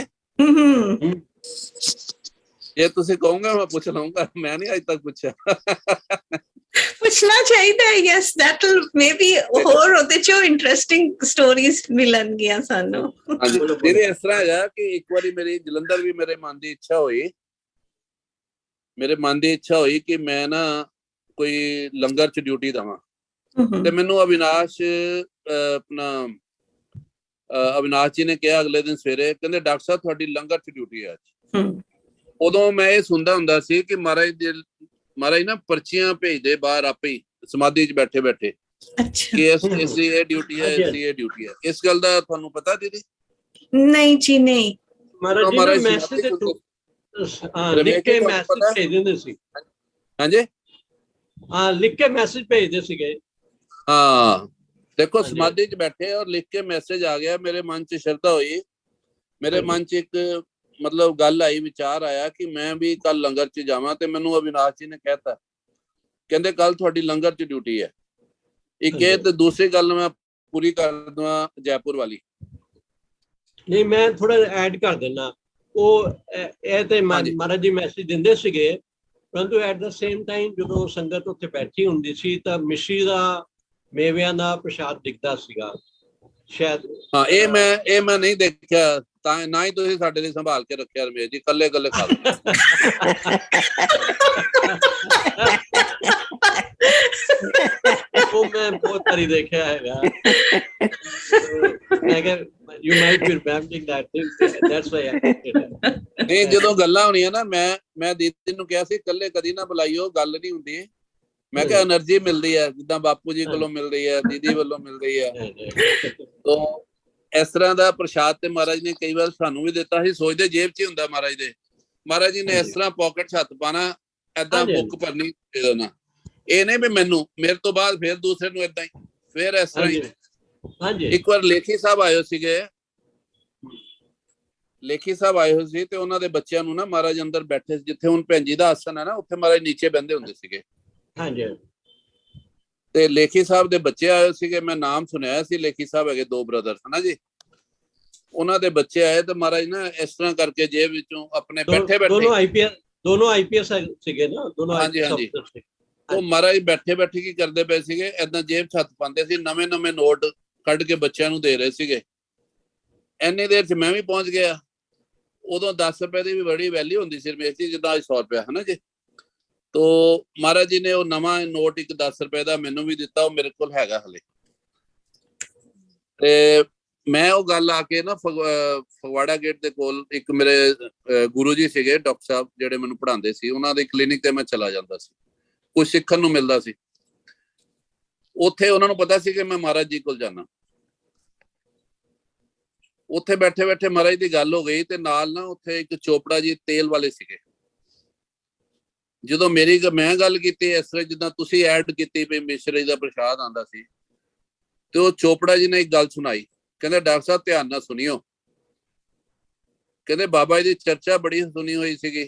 B: ਇਹ ਤੁਸੀਂ ਕਹੋਗੇ ਮੈਂ ਪੁੱਛ ਲਵਾਂਗਾ, ਮੈਂ ਨਹੀਂ ਅੱਜ ਤੱਕ ਪੁੱਛਿਆ।
A: ਪੁੱਛਣਾ ਚਾਹੀਦਾ ਹੈ। ਯੈਸ, ਦੈਟ ਵਿਲ ਮੇਬੀ ਹੋਰ ਉਹਦੇ ਚੋਂ ਇੰਟਰਸਟਿੰਗ ਸਟੋਰੀਜ਼ ਮਿਲਣਗੀਆਂ ਸਾਨੂੰ।
B: ਹਾਂਜੀ ਦੀਦੀ, ਇਸ ਤਰ੍ਹਾਂ ਹੈਗਾ ਕਿ ਇੱਕ ਵਾਰੀ ਮੇਰੀ ਜਲੰਧਰ ਵੀ ਮੇਰੇ ਮਨ ਦੀ ਇੱਛਾ ਹੋਈ ਕਿ ਮੈਂ ਨਾ ਕੋਈ ਲੰਗਰ ਚ ਡਿਊਟੀ ਦੇਵਾਂ। ਤੇ ਮੈਨੂੰ ਅਵਿਨਾਸ਼ ਜੀ ਨੇ ਕਿਹਾ ਅਗਲੇ ਦਿਨ ਸਵੇਰੇ, ਕਹਿੰਦੇ ਡਾਕਟਰ ਸਾਹਿਬ ਤੁਹਾਡੀ ਲੰਗਰ ਚ ਡਿਊਟੀ ਹੈ ਅੱਜ। ਉਦੋਂ ਮੈਂ ਇਹ ਸੁਣਦਾ ਹੁੰਦਾ ਸੀ ਕਿ ਮਹਾਰਾਜ ਨਾ ਪਰਚੀਆਂ ਭੇਜਦੇ ਬਾਹਰ ਆਪੇ ਹੀ ਸਮਾਧੀ ਚ ਬੈਠੇ ਬੈਠੇ ਕਿ ਇਸ ਦੀ ਇਹ ਡਿਊਟੀ ਹੈ, ਇਸ ਦੀ ਇਹ ਡਿਊਟੀ ਹੈ। ਇਸ ਗੱਲ ਦਾ ਤੁਹਾਨੂੰ ਪਤਾ ਦੀਦੀ?
A: ਨਹੀਂ ਜੀ ਨਹੀਂ।
D: ਮਹਾਰਾਜ ਜੀ ਨੇ ਮੈਸੇਜ ਲਿਖ ਕੇ ਮੈਸੇਜ ਭੇਜ ਦਿੰਦੇ ਸੀ।
B: ਹਾਂਜੀ
D: ਹਾਂ, ਲਿਖ ਕੇ ਮੈਸੇਜ ਭੇਜਦੇ ਸੀਗੇ।
B: ਹਾਂ ਦੇਖੋ ਸਮਾਧੀ ਚ ਬੈਠੇ ਔਰ ਲਿਖ ਕੇ ਮੈਸੇਜ ਆ ਗਿਆ। ਮੇਰੇ ਮਨ ਚ ਸ਼ਰਧਾ ਹੋਈ, ਮੇਰੇ ਮਨ ਚ ਇੱਕ ਮਤਲਬ ਗੱਲ ਆਈ, ਵਿਚਾਰ ਆਇਆ ਕਿ ਮੈਂ ਵੀ ਕੱਲ ਲੰਗਰ ਚ ਜਾਵਾਂ। ਤੇ ਮੈਨੂੰ ਅਵਿਨਾਸ਼ ਜੀ ਨੇ ਕਹਿਤਾ, ਕਹਿੰਦੇ ਕੱਲ ਤੁਹਾਡੀ ਲੰਗਰ ਚ ਡਿਊਟੀ ਹੈ। ਇੱਕ ਇਹ ਤੇ ਦੂਸਰੀ ਗੱਲ ਮੈਂ ਪੂਰੀ ਕਰ ਦਵਾਂ ਜੈਪੁਰ ਵਾਲੀ।
D: ਨਹੀਂ, ਮੈਂ ਥੋੜਾ ਐਡ ਕਰ ਦਿੰਦਾ। ਉਹ ਇਹ ਤੇ ਮਹਾਰਾਜ ਜੀ ਮੈਸੇਜ ਦਿੰਦੇ ਸੀਗੇ, ਪਰੰਤੂ ਐਟ ਦਾ ਸੇਮ ਟਾਈਮ ਜਦੋਂ ਸੰਗਤ ਉੱਥੇ ਬੈਠੀ ਹੁੰਦੀ ਸੀ ਤਾਂ ਮਿਸ਼ਰੀ ਦਾ, ਮੇਵਿਆਂ ਦਾ ਪ੍ਰਸ਼ਾਦ ਦਿਖਦਾ ਸੀਗਾ ਸ਼ਾਇਦ। ਹਾਂ,
B: ਇਹ ਮੈਂ ਨਹੀਂ ਦੇਖਿਆ, ਤਾਂ ਨਾ ਹੀ ਤੁਸੀਂ ਸਾਡੇ ਲਈ ਸੰਭਾਲ ਕੇ ਰੱਖਿਆ ਰਮੇਸ਼ ਜੀ, ਕੱਲੇ ਕੱਲੇ ਖਾ ਲਓ।
D: ਉਹ ਮੈਂ ਬਹੁਤ ਵਾਰੀ ਦੇਖਿਆ ਹੈਗਾ। ਮੈਂ ਕਿਹਾ you might be remembering that thing, that's why
B: ਨਹੀਂ, ਜਦੋਂ ਗੱਲਾਂ ਹੋਣੀਆਂ ਨਾ, ਮੈਂ ਦੀਦੀ ਨੂੰ ਕਿਹਾ ਸੀ ਕੱਲੇ ਕਦੀ ਨਾ ਬੁਲਾਈਓ, ਗੱਲ ਨਹੀਂ ਹੁੰਦੀ। ਮੈਂ ਕਿਹਾ એનર્ਜੀ ਮਿਲਦੀ ਹੈ, ਜਿੱਦਾਂ ਬਾਪੂ ਜੀ ਕੋਲੋਂ ਮਿਲ ਰਹੀ ਹੈ, ਦੀਦੀ ਵੱਲੋਂ ਮਿਲ ਰਹੀ ਹੈ। ਤੋਂ ਇਸ ਤਰ੍ਹਾਂ ਦਾ ਪ੍ਰਸ਼ਾਦ ਤੇ ਮਹਾਰਾਜ ਨੇ ਕਈ ਵਾਰ ਸਾਨੂੰ ਵੀ ਦਿੱਤਾ ਸੀ। ਸੋਚਦੇ ਜੇਬ 'ਚ ਹੀ ਹੁੰਦਾ ਮਹਾਰਾਜ ਦੇ। ਮਹਾਰਾਜ ਜੀ ਨੇ ਇਸ ਤਰ੍ਹਾਂ ਪਾਕਟ 'ਚ ਹੱਥ ਪਾਣਾ, ਏਦਾਂ ਬੁੱਕ ਭਰਨੀ ਦੇ ਦੇਣਾ। ਇਹ ਨਹੀਂ ਵੀ ਮੈਨੂੰ, ਮੇਰੇ ਤੋਂ ਬਾਅਦ ਫਿਰ ਦੂਸਰੇ ਨੂੰ ਏਦਾਂ ਹੀ, ਫਿਰ ਇਸ ਤਰ੍ਹਾਂ ਹੀ। ਇੱਕ ਵਾਰ ਲੇਖੀ ਸਾਹਿਬ ਆਏ ਸੀਗੇ, ਲੇਖੀ ਸਾਹਿਬ ਆਏ ਹੋਏ ਸੀ ਤੇ ਉਹਨਾਂ ਦੇ ਬੱਚਿਆਂ ਨੂੰ ਨਾ ਮਹਾਰਾਜ ਅੰਦਰ ਬੈਠੇ, ਜਿੱਥੇ ਹੁਣ ਭੈਣ ਜੀ ਦਾ ਆਸਨ ਹੈ ਨਾ, ਉੱਥੇ ਮਹਾਰਾਜ ਨੀਚੇ ਬਹਿੰਦੇ ਹੁੰਦੇ ਸੀਗੇ। ਤੇ ਲੇਖੀ ਸਾਹਿਬ ਦੇ ਬੱਚੇ ਆਏ ਸੀਗੇ, ਮੈਂ ਨਾਮ ਸੁਣਿਆ ਸੀ, ਲੇਖੀ ਸਾਹਿਬ ਹੈਗੇ ਦੋ ਬ੍ਰਦਰਸ ਹਨਾ ਜੀ। ਉਹਨਾਂ ਦੇ ਬੱਚੇ ਆਏ ਤੇ ਮਹਾਰਾਜ ਨਾ ਇਸ ਤਰ੍ਹਾਂ ਕਰਕੇ ਜੇਬ ਵਿੱਚੋਂ ਆਪਣੇ ਬੈਠੇ
D: ਦੋਨੋਂ दोनों आईपीएस ਸੀਗੇ ना, दोनों
B: ਹਾਂਜੀ
D: IPS
B: ਹਾਂਜੀ।
D: ਅਫਸਰ ਸੀ।
B: ਉਹ ਮਹਾਰਾਜ ਬੈਠੇ ਬੈਠੇ ਕੀ ਕਰਦੇ ਪਏ ਸੀਗੇ, ਏਦਾਂ ਜੇਬ 'ਚ ਹੱਥ ਪਾਉਂਦੇ ਸੀ, ਨਵੇਂ ਨਵੇਂ ਨੋਟ ਕੱਢ ਕੇ ਬੱਚਿਆਂ ਨੂੰ ਦੇ ਰਹੇ ਸੀਗੇ। ਇੰਨੀ ਦੇਰ 'ਚ ਮੈਂ ਵੀ ਪਹੁੰਚ ਗਿਆ। ਉਦੋਂ 10 ਰੁਪਏ ਦੀ ਵੀ ਬੜੀ ਵੈਲਿਊ ਹੁੰਦੀ ਸੀ ਰਮੇਸ਼ ਜੀ, ਜਿੱਦਾਂ ਅੱਜ 100 ਰੁਪਇਆ ਹੈ ਨਾ ਜੀ। ਤੋ ਮਹਾਰਾਜ ਜੀ ਨੇ ਉਹ ਨਵਾਂ ਨੋਟ ਇੱਕ 10 ਰੁਪਏ ਦਾ ਮੈਨੂੰ ਵੀ ਦਿੱਤਾ, ਉਹ ਮੇਰੇ ਕੋਲ ਹੈਗਾ ਹਲੇ। ਤੇ ਮੈਂ ਉਹ ਗੱਲ ਆ ਕੇ ਨਾ ਫਗਵਾੜਾ ਗੇਟ ਦੇ ਕੋਲ ਇੱਕ ਮੇਰੇ ਗੁਰੂ ਜੀ ਸੀਗੇ, ਡਾਕਟਰ ਸਾਹਿਬ ਜਿਹੜੇ ਮੈਨੂੰ ਪੜ੍ਹਾਉਂਦੇ ਸੀ, ਉਹਨਾਂ ਦੇ ਕਲੀਨਿਕ ਤੇ ਮੈਂ ਚਲਾ ਜਾਂਦਾ ਸੀ, ਕੁਝ ਸਿੱਖਣ ਨੂੰ ਮਿਲਦਾ ਸੀ ਉੱਥੇ। ਉਹਨਾਂ ਨੂੰ ਪਤਾ ਸੀ ਕਿ ਮੈਂ ਮਹਾਰਾਜ ਜੀ ਕੋਲ ਜਾਣਾ। ਉੱਥੇ ਬੈਠੇ ਬੈਠੇ ਮਹਾਰਾਜ ਦੀ ਗੱਲ ਹੋ ਗਈ, ਤੇ ਨਾਲ ਨਾ ਉੱਥੇ ਇੱਕ ਚੋਪੜਾ ਜੀ ਤੇਲ ਵਾਲੇ ਸੀਗੇ। ਜਦੋਂ ਮੈਂ ਗੱਲ ਕੀਤੀ ਇਸ ਤਰ੍ਹਾਂ ਜਿੱਦਾਂ ਤੁਸੀਂ ਐਡ ਕੀਤੀ ਵੀ ਮਿਸ਼ਰੀ ਦਾ ਪ੍ਰਸ਼ਾਦ ਆਉਂਦਾ ਸੀ, ਤੇ ਉਹ ਚੋਪੜਾ ਜੀ ਨੇ ਇੱਕ ਗੱਲ ਸੁਣਾਈ। ਕਹਿੰਦੇ ਡਾਕਟਰ ਸਾਹਿਬ ਧਿਆਨ ਨਾਲ ਸੁਣਿਓ, ਕਹਿੰਦੇ ਬਾਬਾ ਜੀ ਦੀ ਚਰਚਾ ਬੜੀ ਸੁਣੀ ਹੋਈ ਸੀਗੀ,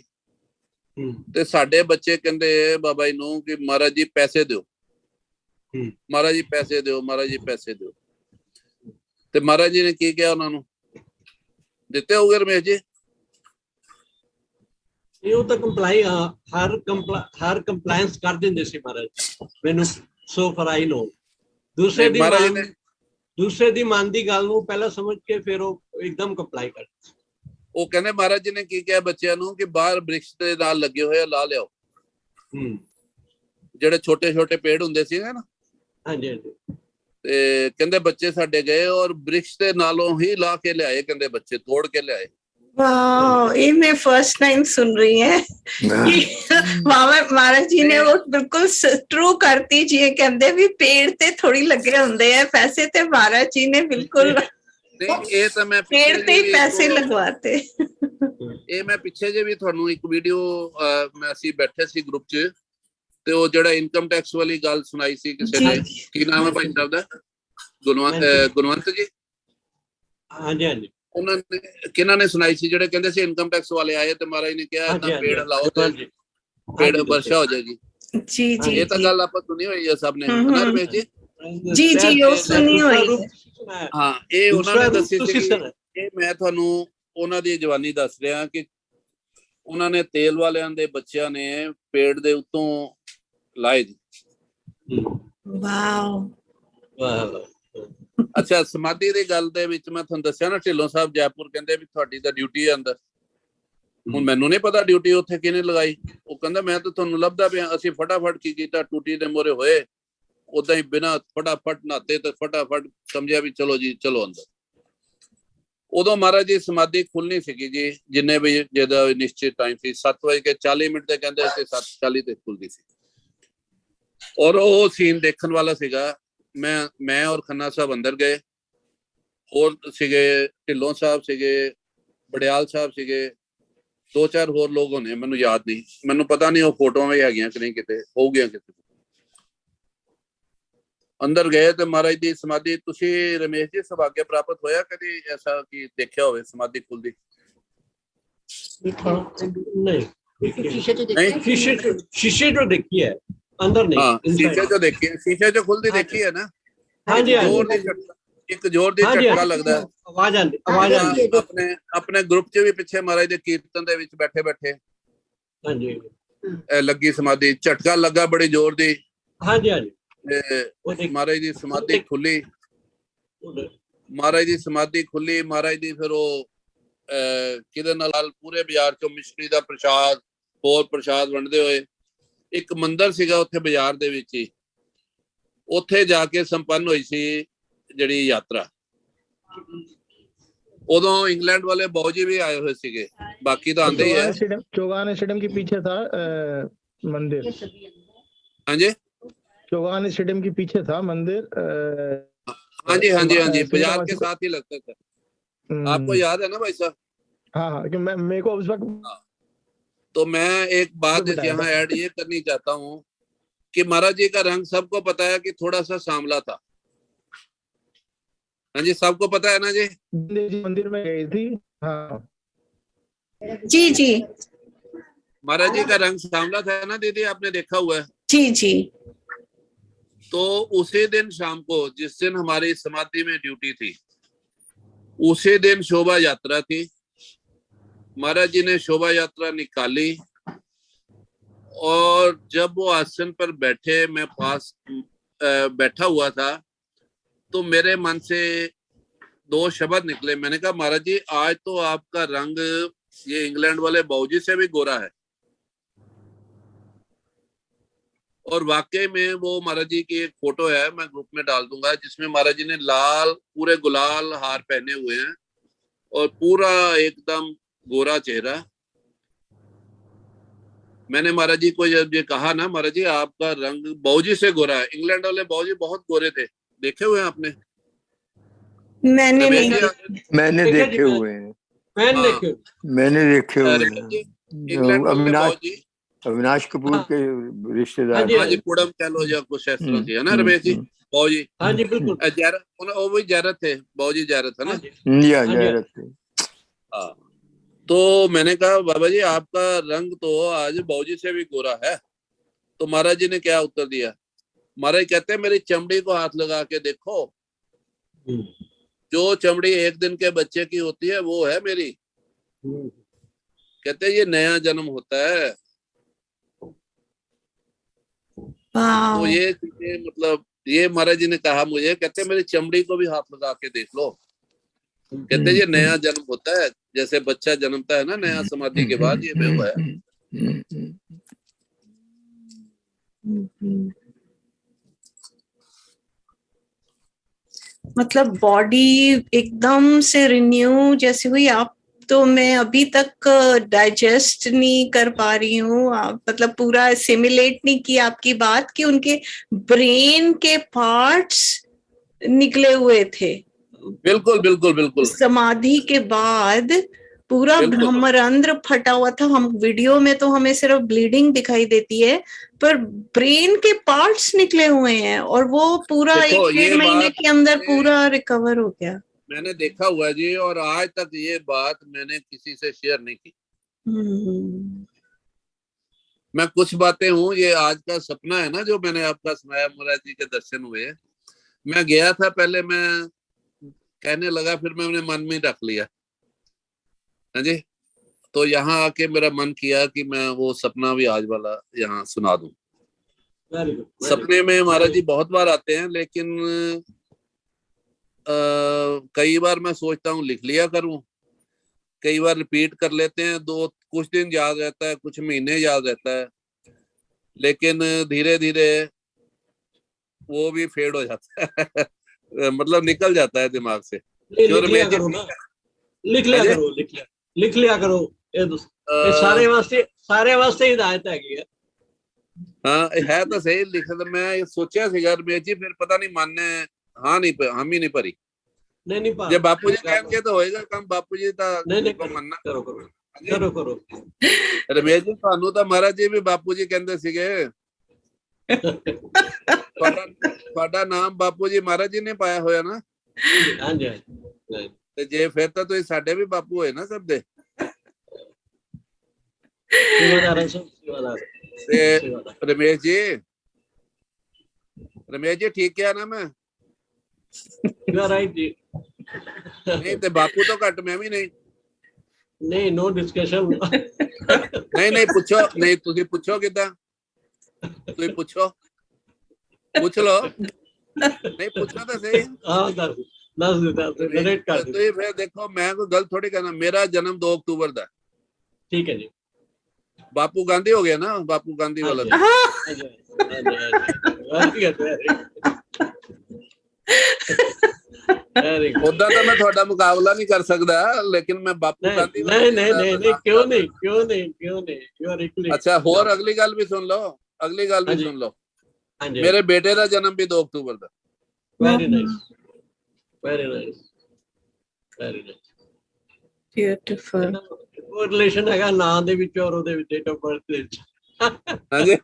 B: ਤੇ ਸਾਡੇ ਬੱਚੇ ਕਹਿੰਦੇ ਬਾਬਾ ਜੀ ਨੂੰ ਕਿ ਮਹਾਰਾਜ ਜੀ ਪੈਸੇ ਦਿਓ, ਮਹਾਰਾਜ ਜੀ ਪੈਸੇ ਦਿਓ, ਮਹਾਰਾਜ ਜੀ ਪੈਸੇ ਦਿਓ। ਤੇ ਮਹਾਰਾਜ ਜੀ ਨੇ ਕੀ ਕਿਹਾ ਉਹਨਾਂ ਨੂੰ? ਦਿੱਤੇ ਹੋਗੇ ਰਮੇਸ਼ ਜੀ?
D: ਉਹ ਤਾਂ ਹਰ ਕੰਪਲਾਈਂਸ ਕਰ ਦਿੰਦੇ ਸੀ ਮਹਾਰਾਜ, ਮੈਨੂੰ ਸੋ ਫਾਰ ਆਈ ਨੋ। ਦੂਸਰੇ ਦੀ ਮਨ ਦੀ ਗੱਲ ਨੂੰ ਪਹਿਲਾਂ ਸਮਝ ਕੇ ਫਿਰ ਉਹ ਇੱਕਦਮ ਕੰਪਲਾਈ ਕਰਦੇ।
B: ਉਹ ਕਹਿੰਦੇ ਮਹਾਰਾਜ ਜੀ ਨੇ ਕੀ ਕਿਹਾ ਬੱਚਿਆਂ ਨੂੰ ਕਿ ਬਾਹਰ ਬ੍ਰਿਕਸ਼ ਦੇ ਨਾਲ ਲੱਗੇ ਹੋਏ ਲਾ ਲਿਆਓ, ਜਿਹੜੇ ਛੋਟੇ ਛੋਟੇ ਪੇੜ ਹੁੰਦੇ ਸੀ ਨਾ।
D: ਹਾਂਜੀ ਹਾਂਜੀ।
B: ਤੇ ਕਹਿੰਦੇ ਬੱਚੇ ਸਾਡੇ ਗਏ ਔਰ ਬ੍ਰਿਕਸ਼ ਦੇ ਨਾਲੋਂ ਹੀ ਲਾ ਕੇ ਲਿਆਏ, ਕਹਿੰਦੇ ਬੱਚੇ ਤੋੜ ਕੇ ਲਿਆਏ।
A: वाह, ये मैं फर्स्ट टाइम सुन रही है कि महाराज जी ने वो बिल्कुल ट्रू करती जी, कहते भी पेड़ ते थोड़ी लगे होंगे हैं पैसे, ते महाराज जी ने बिल्कुल पेड़ ते ही पैसे लगवाते।
B: ਇਹ ਮੈਂ ਪਿੱਛੇ ਜੇ ਵੀ ਤੁਹਾਨੂੰ ਇੱਕ ਵੀਡੀਓ ਮੈਂ ਅਸੀਂ ਬੈਠੇ ਸੀ ਗਰੁੱਪ 'ਚ, ਤੇ ਉਹ ਜਿਹੜਾ ਇਨਕਮ ਟੈਕਸ ਵਾਲੀ ਗੱਲ ਸੁਣਾਈ ਸੀ ਕਿਸੇ ਨੇ, ਕੀ ਨਾਮ ਹੈ ਭਾਈ ਸਾਹਿਬ ਦਾ? ਗੁਣਵੰਤ ਜੀ।
D: ਹਾਂਜੀ ਹਾਂਜੀ।
B: ਉਹਨਾਂ ਨੇ ਕਿਹਨਾਂ ਨੇ ਸੁਣਾਈ ਸੀ, ਜਿਹੜੇ ਕਹਿੰਦੇ ਸੀ ਇਨਕਮ ਟੈਕਸ ਵਾਲੇ ਆਏ ਤੇ ਮਹਾਰਾਜ ਨੇ ਕਿਹਾ ਏਦਾਂ ਪੇੜ ਲਾਓ ਤੇ ਪੇੜ ਵਰਸ਼ਾ ਹੋ ਜਾਏਗੀ।
A: जी जी,
B: ਇਹ ਤਾਂ ਗੱਲ ਆਪਾਂ ਸੁਣੀ ਹੋਈ ਹੈ ਸਭ ਨੇ, ਨਾ ਰਮੇਸ਼ ਜੀ?
A: जी जी, वो सुनी हुई है।
B: ਹਾਂ, ਇਹ ਉਹਨਾਂ ਨੇ ਦੱਸੀ ਸੀ। ਇਹ ਮੈਂ ਤੁਹਾਨੂੰ ਉਹਨਾਂ ਦੀ ਜਵਾਨੀ ਦੱਸ ਰਿਹਾ ਕਿ ਉਹਨਾਂ ਨੇ ਤੇਲ ਵਾਲਿਆਂ ਦੇ ਬੱਚਿਆਂ ਨੇ ਪੇੜ ਦੇ ਉੱਤੋਂ ਲਾਏ ਜੀ।
A: ਵਾਓ।
B: ਅੱਛਾ, ਸਮਾਧੀ ਦੀ ਗੱਲ ਦੇ ਵਿੱਚ ਮੈਂ ਤੁਹਾਨੂੰ ਦੱਸਿਆ ਨਾ, ਢਿੱਲੋਂ ਸਾਹਿਬ ਜੈਪੁਰ ਕਹਿੰਦੇ ਵੀ ਤੁਹਾਡੀ ਤਾਂ ਡਿਊਟੀ ਹੈ ਅੰਦਰ। ਹੁਣ ਮੈਨੂੰ ਨਹੀਂ ਪਤਾ ਡਿਊਟੀ ਉੱਥੇ ਕਿਹਨੇ ਲਗਾਈ। ਉਹ ਕਹਿੰਦਾ ਮੈਂ ਤਾਂ ਤੁਹਾਨੂੰ ਲੱਭਦਾ ਪਿਆ। ਅਸੀਂ ਫਟਾਫਟ ਕੀ ਕੀਤਾ, ਟੂਟੀ ਦੇ ਮੋਰੇ ਹੋਏ, ਉਦਾਂ ਹੀ ਬਿਨਾਂ ਫਟਾਫਟ ਨਹਾਤੇ ਤੇ ਫਟਾਫਟ ਸਮਝਿਆ ਵੀ ਚਲੋ ਜੀ ਚਲੋ ਅੰਦਰ। ਉਦੋਂ ਮਹਾਰਾਜ ਜੀ ਸਮਾਧੀ ਖੁੱਲਣੀ ਸੀਗੀ ਜੀ, ਜਿੰਨੇ ਵੀ ਜਿਹਦਾ ਨਿਸ਼ਚਿਤ ਟਾਈਮ ਸੀ 7:40 ਤੇ ਕਹਿੰਦੇ ਸੀ, 7:40 ਤੇ ਖੁੱਲਦੀ ਸੀ। ਔਰ ਉਹ ਸੀਨ ਦੇਖਣ ਵਾਲਾ ਸੀਗਾ। ਮੈਂ ਔਰ ਖੰਨਾ ਸਾਹਿਬ ਅੰਦਰ ਗਏ, ਹੋਰ ਸੀਗੇ ਢਿੱਲੋਂ ਸਾਹਿਬ ਸੀਗੇ, ਬੜਿਆਲ ਸਾਹਿਬ ਸੀਗੇ, 2-4 ਹੋਰ ਲੋਕ ਹੋਣੇ, ਮੈਨੂੰ ਯਾਦ ਨਹੀਂ, ਮੈਨੂੰ ਪਤਾ ਨਹੀਂ ਉਹ ਫੋਟੋਆਂ ਵੀ ਹੈਗੀਆਂ ਕਿ ਨਹੀਂ, ਕਿਤੇ ਹੋਊਗੀਆਂ ਕਿਤੇ। ਅੰਦਰ ਗਏ ਤੇ ਮਹਾਰਾਜ ਦੀ ਸਮਾਧੀ, ਤੁਸੀਂ ਰਮੇਸ਼ ਜੀ ਸੁਭਾਗਿਆ ਪ੍ਰਾਪਤ ਹੋਇਆ ਕਦੀ ਐਸਾ ਕਿ ਦੇਖਿਆ ਹੋਵੇ ਸਮਾਧੀ ਖੁੱਲਦੀ?
D: शीशे जो देखी है, अंदर नहीं।
B: हाँ, शीशे जो देखी है, शीशे जो खुलती देखी है ना। हाँ जी, एक जोर दी झटका लगदा है,
D: आवाज आंदी।
B: अपने ग्रुप च भी पिछे महाराज दे कीर्तन दे विच बैठे बैठे हाँ जी लगी समाधि, झटका लगा बड़ी जोर दी। हाँ जी हाँ जी। महाराज दी समाधि खुली, महाराज दी समाधि खुली। महाराज दी फिर वो किदे नाल पूरे बाजार चों मिश्री दा प्रसाद होर प्रसाद वंडदे होए एक मंदिर सीगा उत्थे बाजार दे विच ही, उत्थे जाके संपन्न हुई सी जिहड़ी यात्रा। उदों इंग्लैंड वाले बाऊजी भी आए हुए सीगे, बाकी तो आंदे ही है।
C: चौगान स्टेडियम के पीछे था मंदिर।
B: हाँ जी,
C: चौगान स्टेडियम के पीछे था मंदिर।
B: हाँ जी हाँ जी हाँ जी, बाजार के साथ ही लगता था। आपको याद है ना भाई साहब?
C: हाँ हाँ, मैं मेरे को उस वक्त
B: तो मैं एक बात यहाँ ऐड ये करनी चाहता हूँ कि महाराज जी का रंग सबको पता है कि थोड़ा सा सांवला था। हाँ जी, सबको पता है ना जी?
C: मंदिर में गई थी। हाँ
A: जी जी,
B: महाराज जी का रंग सांवला था ना दीदी, आपने देखा हुआ है?
A: जी जी।
B: तो उसी दिन शाम को जिस दिन हमारी समाधि में ड्यूटी थी, उसी दिन शोभा यात्रा थी। महाराज जी ने शोभा यात्रा निकाली और जब वो आसन पर बैठे, मैं पास बैठा हुआ था, तो मेरे मन से 2 शब्द निकले। मैंने कहा महाराज जी आज तो आपका रंग ये इंग्लैंड वाले बाबूजी से भी गोरा है। और वाकई में वो महाराज जी की एक फोटो है, मैं ग्रुप में डाल दूंगा, जिसमें महाराज जी ने लाल पूरे गुलाल हार पहने हुए हैं और पूरा एकदम गोरा चेहरा। मैंने महाराज जी को जब ये कहा ना, महाराज जी आपका रंग बाबूजी से गोरा है। इंग्लैंड वाले बाबूजी बहुत गोरे थे, देखे हुए हैं आपने?
A: मैंने नहीं
E: मैंने देखे हुए हैं, मैंने देखे हुए हैं। अविनाश कपूर के रिश्तेदार।
B: हाँ जी, पुड़म कह लो या कुछ इस तरह से, है ना रमेश जी? बाबूजी,
D: हाँ जी बिल्कुल,
B: वो भी जैरत थे, बाबूजी जैरत है ना?
E: जैरत थे।
B: हाँ, तो मैंने कहा बाबा जी आपका रंग तो आज बाबूजी से भी गोरा है। तो महाराज जी ने क्या उत्तर दिया? महाराज कहते हैं मेरी चमड़ी को हाथ लगा के देखो, जो चमड़ी 1 दिन के बच्चे की होती है वो है मेरी। कहते हैं ये नया जन्म होता है। तो ये मतलब ये महाराज जी ने कहा मुझे, कहते हैं मेरी चमड़ी को भी हाथ लगा के देख लो। कहते हैं ये नया जन्म होता है, जैसे बच्चा जन्मता है ना नया समाधि के बाद, ये वो है।
A: मतलब बॉडी एकदम से रिन्यू जैसे हुई। आप तो मैं अभी तक डाइजेस्ट नहीं कर पा रही हूँ, मतलब पूरा एसिमिलेट नहीं की आपकी बात कि उनके ब्रेन के पार्ट्स निकले हुए थे।
B: बिल्कुल बिल्कुल बिल्कुल।
A: समाधि के बाद पूरा ब्रह्मरंध्र फटा हुआ था। हम वीडियो में तो हमें सिर्फ ब्लीडिंग दिखाई देती है, पर ब्रेन के पार्ट्स निकले हुए हैं और वो पूरा 1-1.5 महीने के अंदर पूरा रिकवर हो गया।
B: मैंने देखा हुआ है जी, और आज तक ये बात मैंने किसी से शेयर नहीं की। मैं कुछ बातें हूँ, ये आज का सपना है ना जो मैंने आपका सुनाया, महाराज जी के दर्शन हुए। मैं गया था पहले, मैं कहने लगा, फिर मैंने मन में रख लिया, हाँ जी। तो यहाँ आके मेरा मन किया कि मैं वो सपना भी आज वाला यहाँ सुना दूं। सपने में महाराज जी बहुत बार आते हैं, लेकिन कई बार मैं सोचता हूँ लिख लिया करूं, कई बार रिपीट कर लेते हैं, कुछ दिन याद रहता है, कुछ महीने याद रहता है, लेकिन धीरे धीरे वो भी फेड हो जाता है मतलब निकल जाता है दिमाग से।
D: लिख लिया करो ना, लिख लिया करो। ये सारे वास्ते हिदायत है।
B: हाँ है तो सही, लिख मैं सोचा सीगा रमेश जी, फिर पता नहीं मानने हाँ नहीं हम ही नहीं भरी।
D: नहीं
B: जे बापू जी कहेंगे तो होएगा काम। बापू जी
D: मन्ना करो।
B: रमेश जी ਤੁਹਾਨੂੰ ਤਾਂ ਮਹਾਰਾਜ ਜੀ ਵੀ ਬਾਪੂ ਜੀ ਕਹਿੰਦੇ ਸੀਗੇ। ਤੁਹਾਡਾ ਨਾਮ ਬਾਪੂ ਜੀ ਮਹਾਰਾਜ ਜੀ ਨੇ ਪਾਇਆ ਹੋਇਆ ਨਾ।
D: ਹਾਂਜੀ
B: ਤੇ ਜੇ ਫਿਰ ਤਾਂ ਤੁਸੀਂ ਸਾਡੇ ਵੀ ਬਾਪੂ ਹੋਏ ਨਾ ਸਭ ਦੇ। ਤੇ ਰਮੇਸ਼ जी ठीक किया ना मैं?
D: राइट जी।
B: नहीं तो बापू तो घट मैं भी नहीं
D: नो डिस्कशन
B: नहीं पूछो, नहीं तुसी पूछो किदा, तुसी पूछ लो, नहीं पूछो तो सही। तुसी फिर देखो मैं कोई गलत थोड़ी कहना। मेरा जन्म 2 अक्टूबर दा। ठीक है जी। बापू गांधी हो गया ना, बापू गांधी वाला। उदा तो मैं थोड़ा मुकाबला नहीं कर सकता, लेकिन मैं बापू गांधी
D: नहीं क्यों नहीं।
B: अच्छा होर अगली गल भी सुन लो, मेरे बेटे का जन्म भी 2 अक्टूबर का।
D: Very nice
A: beautiful.
D: वो रिलेशन है नाम दे विच और ओदे डेट ऑफ बर्थ दे विच।
B: हां जी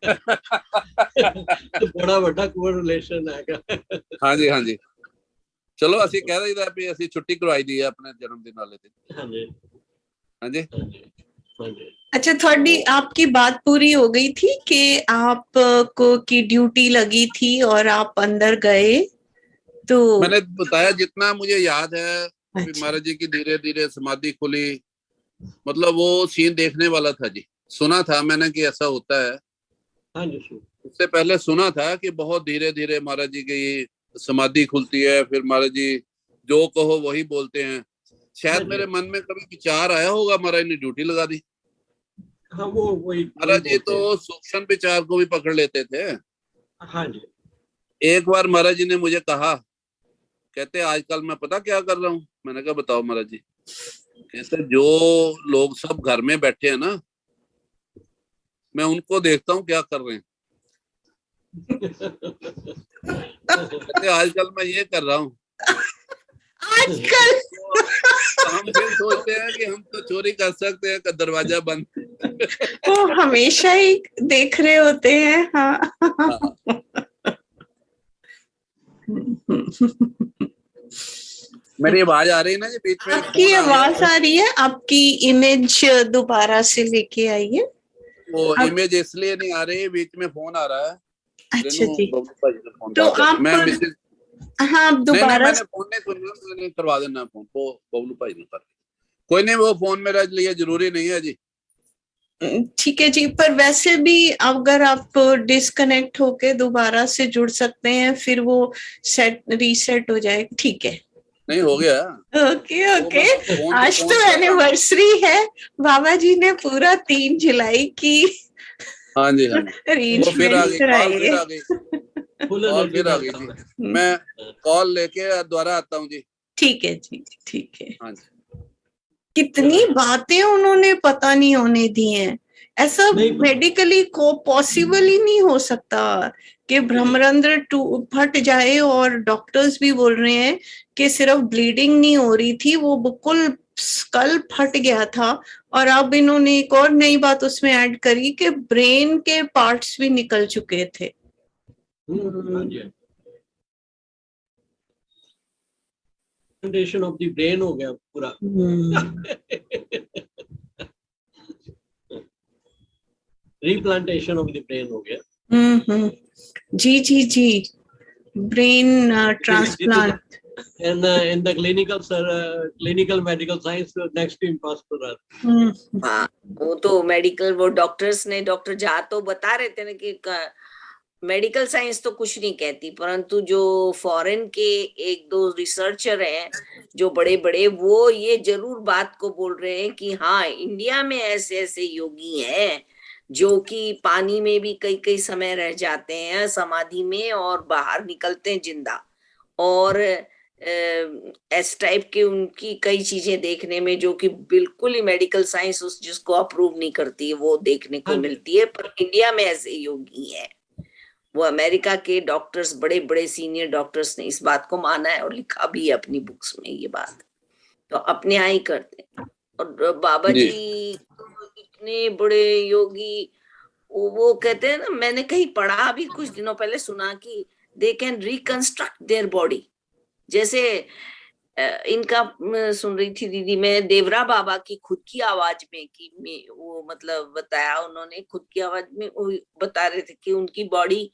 D: बड़ा बड़ा कोई रिलेशन है।
B: हां जी चलो ਅਸੀਂ ਕਹਿ ਦਈਦਾ ਵੀ ਅਸੀਂ ਛੁੱਟੀ ਕਰਵਾਈ ਦੀ ਹੈ ਆਪਣੇ ਜਨਮ ਦਿਨ ਵਾਲੇ ਦਿਨ। हां जी
A: अच्छा, थोड़ी आपकी बात पूरी हो गई थी कि आपको की ड्यूटी लगी थी और आप अंदर गए, तो
B: मैंने बताया जितना मुझे याद है। महाराज जी की धीरे धीरे समाधि खुली, मतलब वो सीन देखने वाला था जी। सुना था मैंने कि ऐसा होता है,
D: हाँ जी सर।
B: उससे पहले सुना था कि बहुत धीरे धीरे महाराज जी की समाधि खुलती है, फिर महाराज जी जो कहो वही बोलते हैं। शायद मेरे मन में कभी विचार आया होगा, महाराज ने ड्यूटी लगा दी।
D: हाँ वो वही
B: महाराज जी
D: बोलते हैं।
B: तो सूक्ष्म विचार को भी पकड़ लेते थे।
D: हाँ जी।
B: एक बार महाराज जी ने मुझे कहा, कहते आजकल मैं पता क्या कर रहा हूँ। मैंने कहा बताओ महाराज जी। कहते जो लोग सब घर में बैठे हैं ना, मैं उनको देखता हूँ क्या कर रहे हैं। कहते आजकल मैं ये कर रहा हूँ।
A: आजकल
B: हम फिर सोचते हैं कि हम तो चोरी कर सकते हैं, दरवाजा बंद।
A: वो हमेशा ही देख रहे होते हैं। हाँ,
B: हाँ। मेरी आवाज आ रही है ना जी बीच में?
A: आपकी आवाज आ रही है। आपकी इमेज दोबारा से लेके आइए।
B: वो इमेज इसलिए नहीं आ रही, बीच में फोन आ रहा है।
A: अच्छा जी,
B: फोन
A: तो आप
B: मैं मिसेज
A: हाँ दोबारा
B: मैंने फोन नहीं सुना, मैंने करवा देना फोन को बबलू भाई ने कर। कोई नहीं, वो फोन मेरा लिए जरूरी नहीं है जी।
A: ठीक है जी। पर वैसे भी अगर आप डिस्कनेक्ट होके दोबारा से जुड़ सकते हैं, फिर वो रीसेट हो जाए। ठीक है,
B: नहीं हो गया।
A: Okay okay.
B: फोन
A: आज तो एनिवर्सरी है। बाबा जी ने पूरा 3 जुलाई की
B: हाँ जी हाँ जी
A: अरेंजमेंट कराई है।
B: और फिर आ गई। मैं कॉल लेके दोबारा आता हूँ जी।
A: ठीक है जी, ठीक है।
B: हाँ जी।
A: कितनी बातें उन्होंने पता नहीं होने दी हैं। ऐसा मेडिकली को पॉसिबल ही नहीं हो सकता कि ब्रह्मरंध्र फट जाए। और डॉक्टर्स भी बोल रहे हैं कि सिर्फ ब्लीडिंग नहीं हो रही थी, वो बिल्कुल स्कल फट गया था। और अब इन्होंने एक और नई बात उसमें ऐड करी कि ब्रेन के पार्ट्स भी निकल चुके थे।
D: रिप्लांटेशन ऑफ द ब्रेन हो गया पूरा। रिप्लांटेशन ऑफ द ब्रेन हो गया।
A: जी जी जी, brain transplant.
D: And in the clinical medical science next to impossible।
F: हाँ, वो तो मेडिकल, वो डॉक्टर्स ने, डॉक्टर झा तो बता रहे थे ना कि मेडिकल साइंस तो कुछ नहीं कहती, परंतु जो फॉरेन के 1-2 रिसर्चर हैं जो बड़े बड़े, वो ये जरूर बात को बोल रहे हैं कि हाँ, इंडिया में ऐसे ऐसे योगी हैं जो कि पानी में भी कई कई समय रह जाते हैं समाधि में और बाहर निकलते हैं जिंदा। और एस टाइप के उनकी कई चीजें देखने में जो कि बिल्कुल ही मेडिकल साइंस उस जिसको अप्रूव नहीं करती है, वो देखने को मिलती है। पर इंडिया में ऐसे योगी हैं। वो अमेरिका के डॉक्टर्स, बड़े बड़े सीनियर डॉक्टर्स ने इस बात को माना है और लिखा भी है अपनी बुक्स में ये बात। तो अपने यहाँ ही करते हैं। और बाबा जी इतने बड़े योगी, वो कहते हैं ना, मैंने कहीं पढ़ा अभी कुछ दिनों पहले, सुना कि they can reconstruct their body. जैसे इनका सुन रही थी दीदी मैं, देवरा बाबा की खुद की आवाज में कि वो मतलब बताया उन्होंने, खुद की आवाज में वो बता रहे थे कि उनकी बॉडी,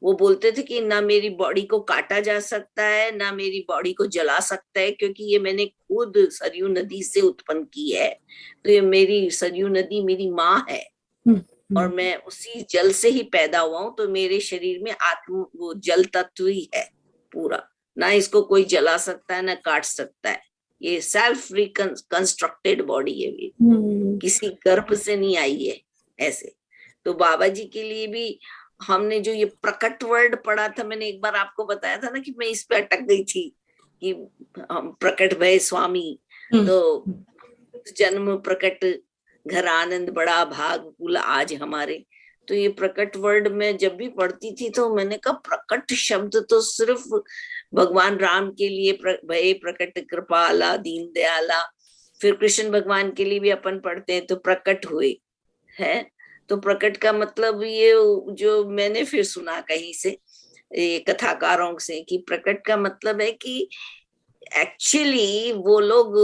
F: वो बोलते थे कि ना मेरी बॉडी को काटा जा सकता है, ना मेरी बॉडी को जला सकता है, क्योंकि ये मैंने खुद सरयू नदी से उत्पन्न की है। तो ये मेरी सरयू नदी मेरी माँ है और मैं उसी जल से ही पैदा हुआ हूं। तो मेरे शरीर में आत्म वो जल तत्व ही है पूरा, ना इसको कोई जला सकता है ना काट सकता है। ये सेल्फ रिकंस्ट्रक्टेड बॉडी है, ये किसी गर्भ से नहीं आई है ऐसे। तो बाबा जी के लिए भी हमने जो ये प्रकट वर्ड पढ़ा था, मैंने एक बार आपको बताया था ना कि मैं इस पे अटक गई थी कि हम प्रकट भय स्वामी, तो जन्म प्रकट घर आनंद बड़ा भाग कुल आज हमारे। तो ये प्रकट वर्ड में जब भी पढ़ती थी तो मैंने कहा प्रकट शब्द तो सिर्फ भगवान राम के लिए भय प्रकट कृपाला दीन दयाला, फिर कृष्ण भगवान के लिए भी अपन पढ़ते हैं तो प्रकट हुए है। तो प्रकट का मतलब ये जो मैंने फिर सुना कहीं से ये कथाकारों से कि प्रकट का मतलब है कि एक्चुअली वो लोग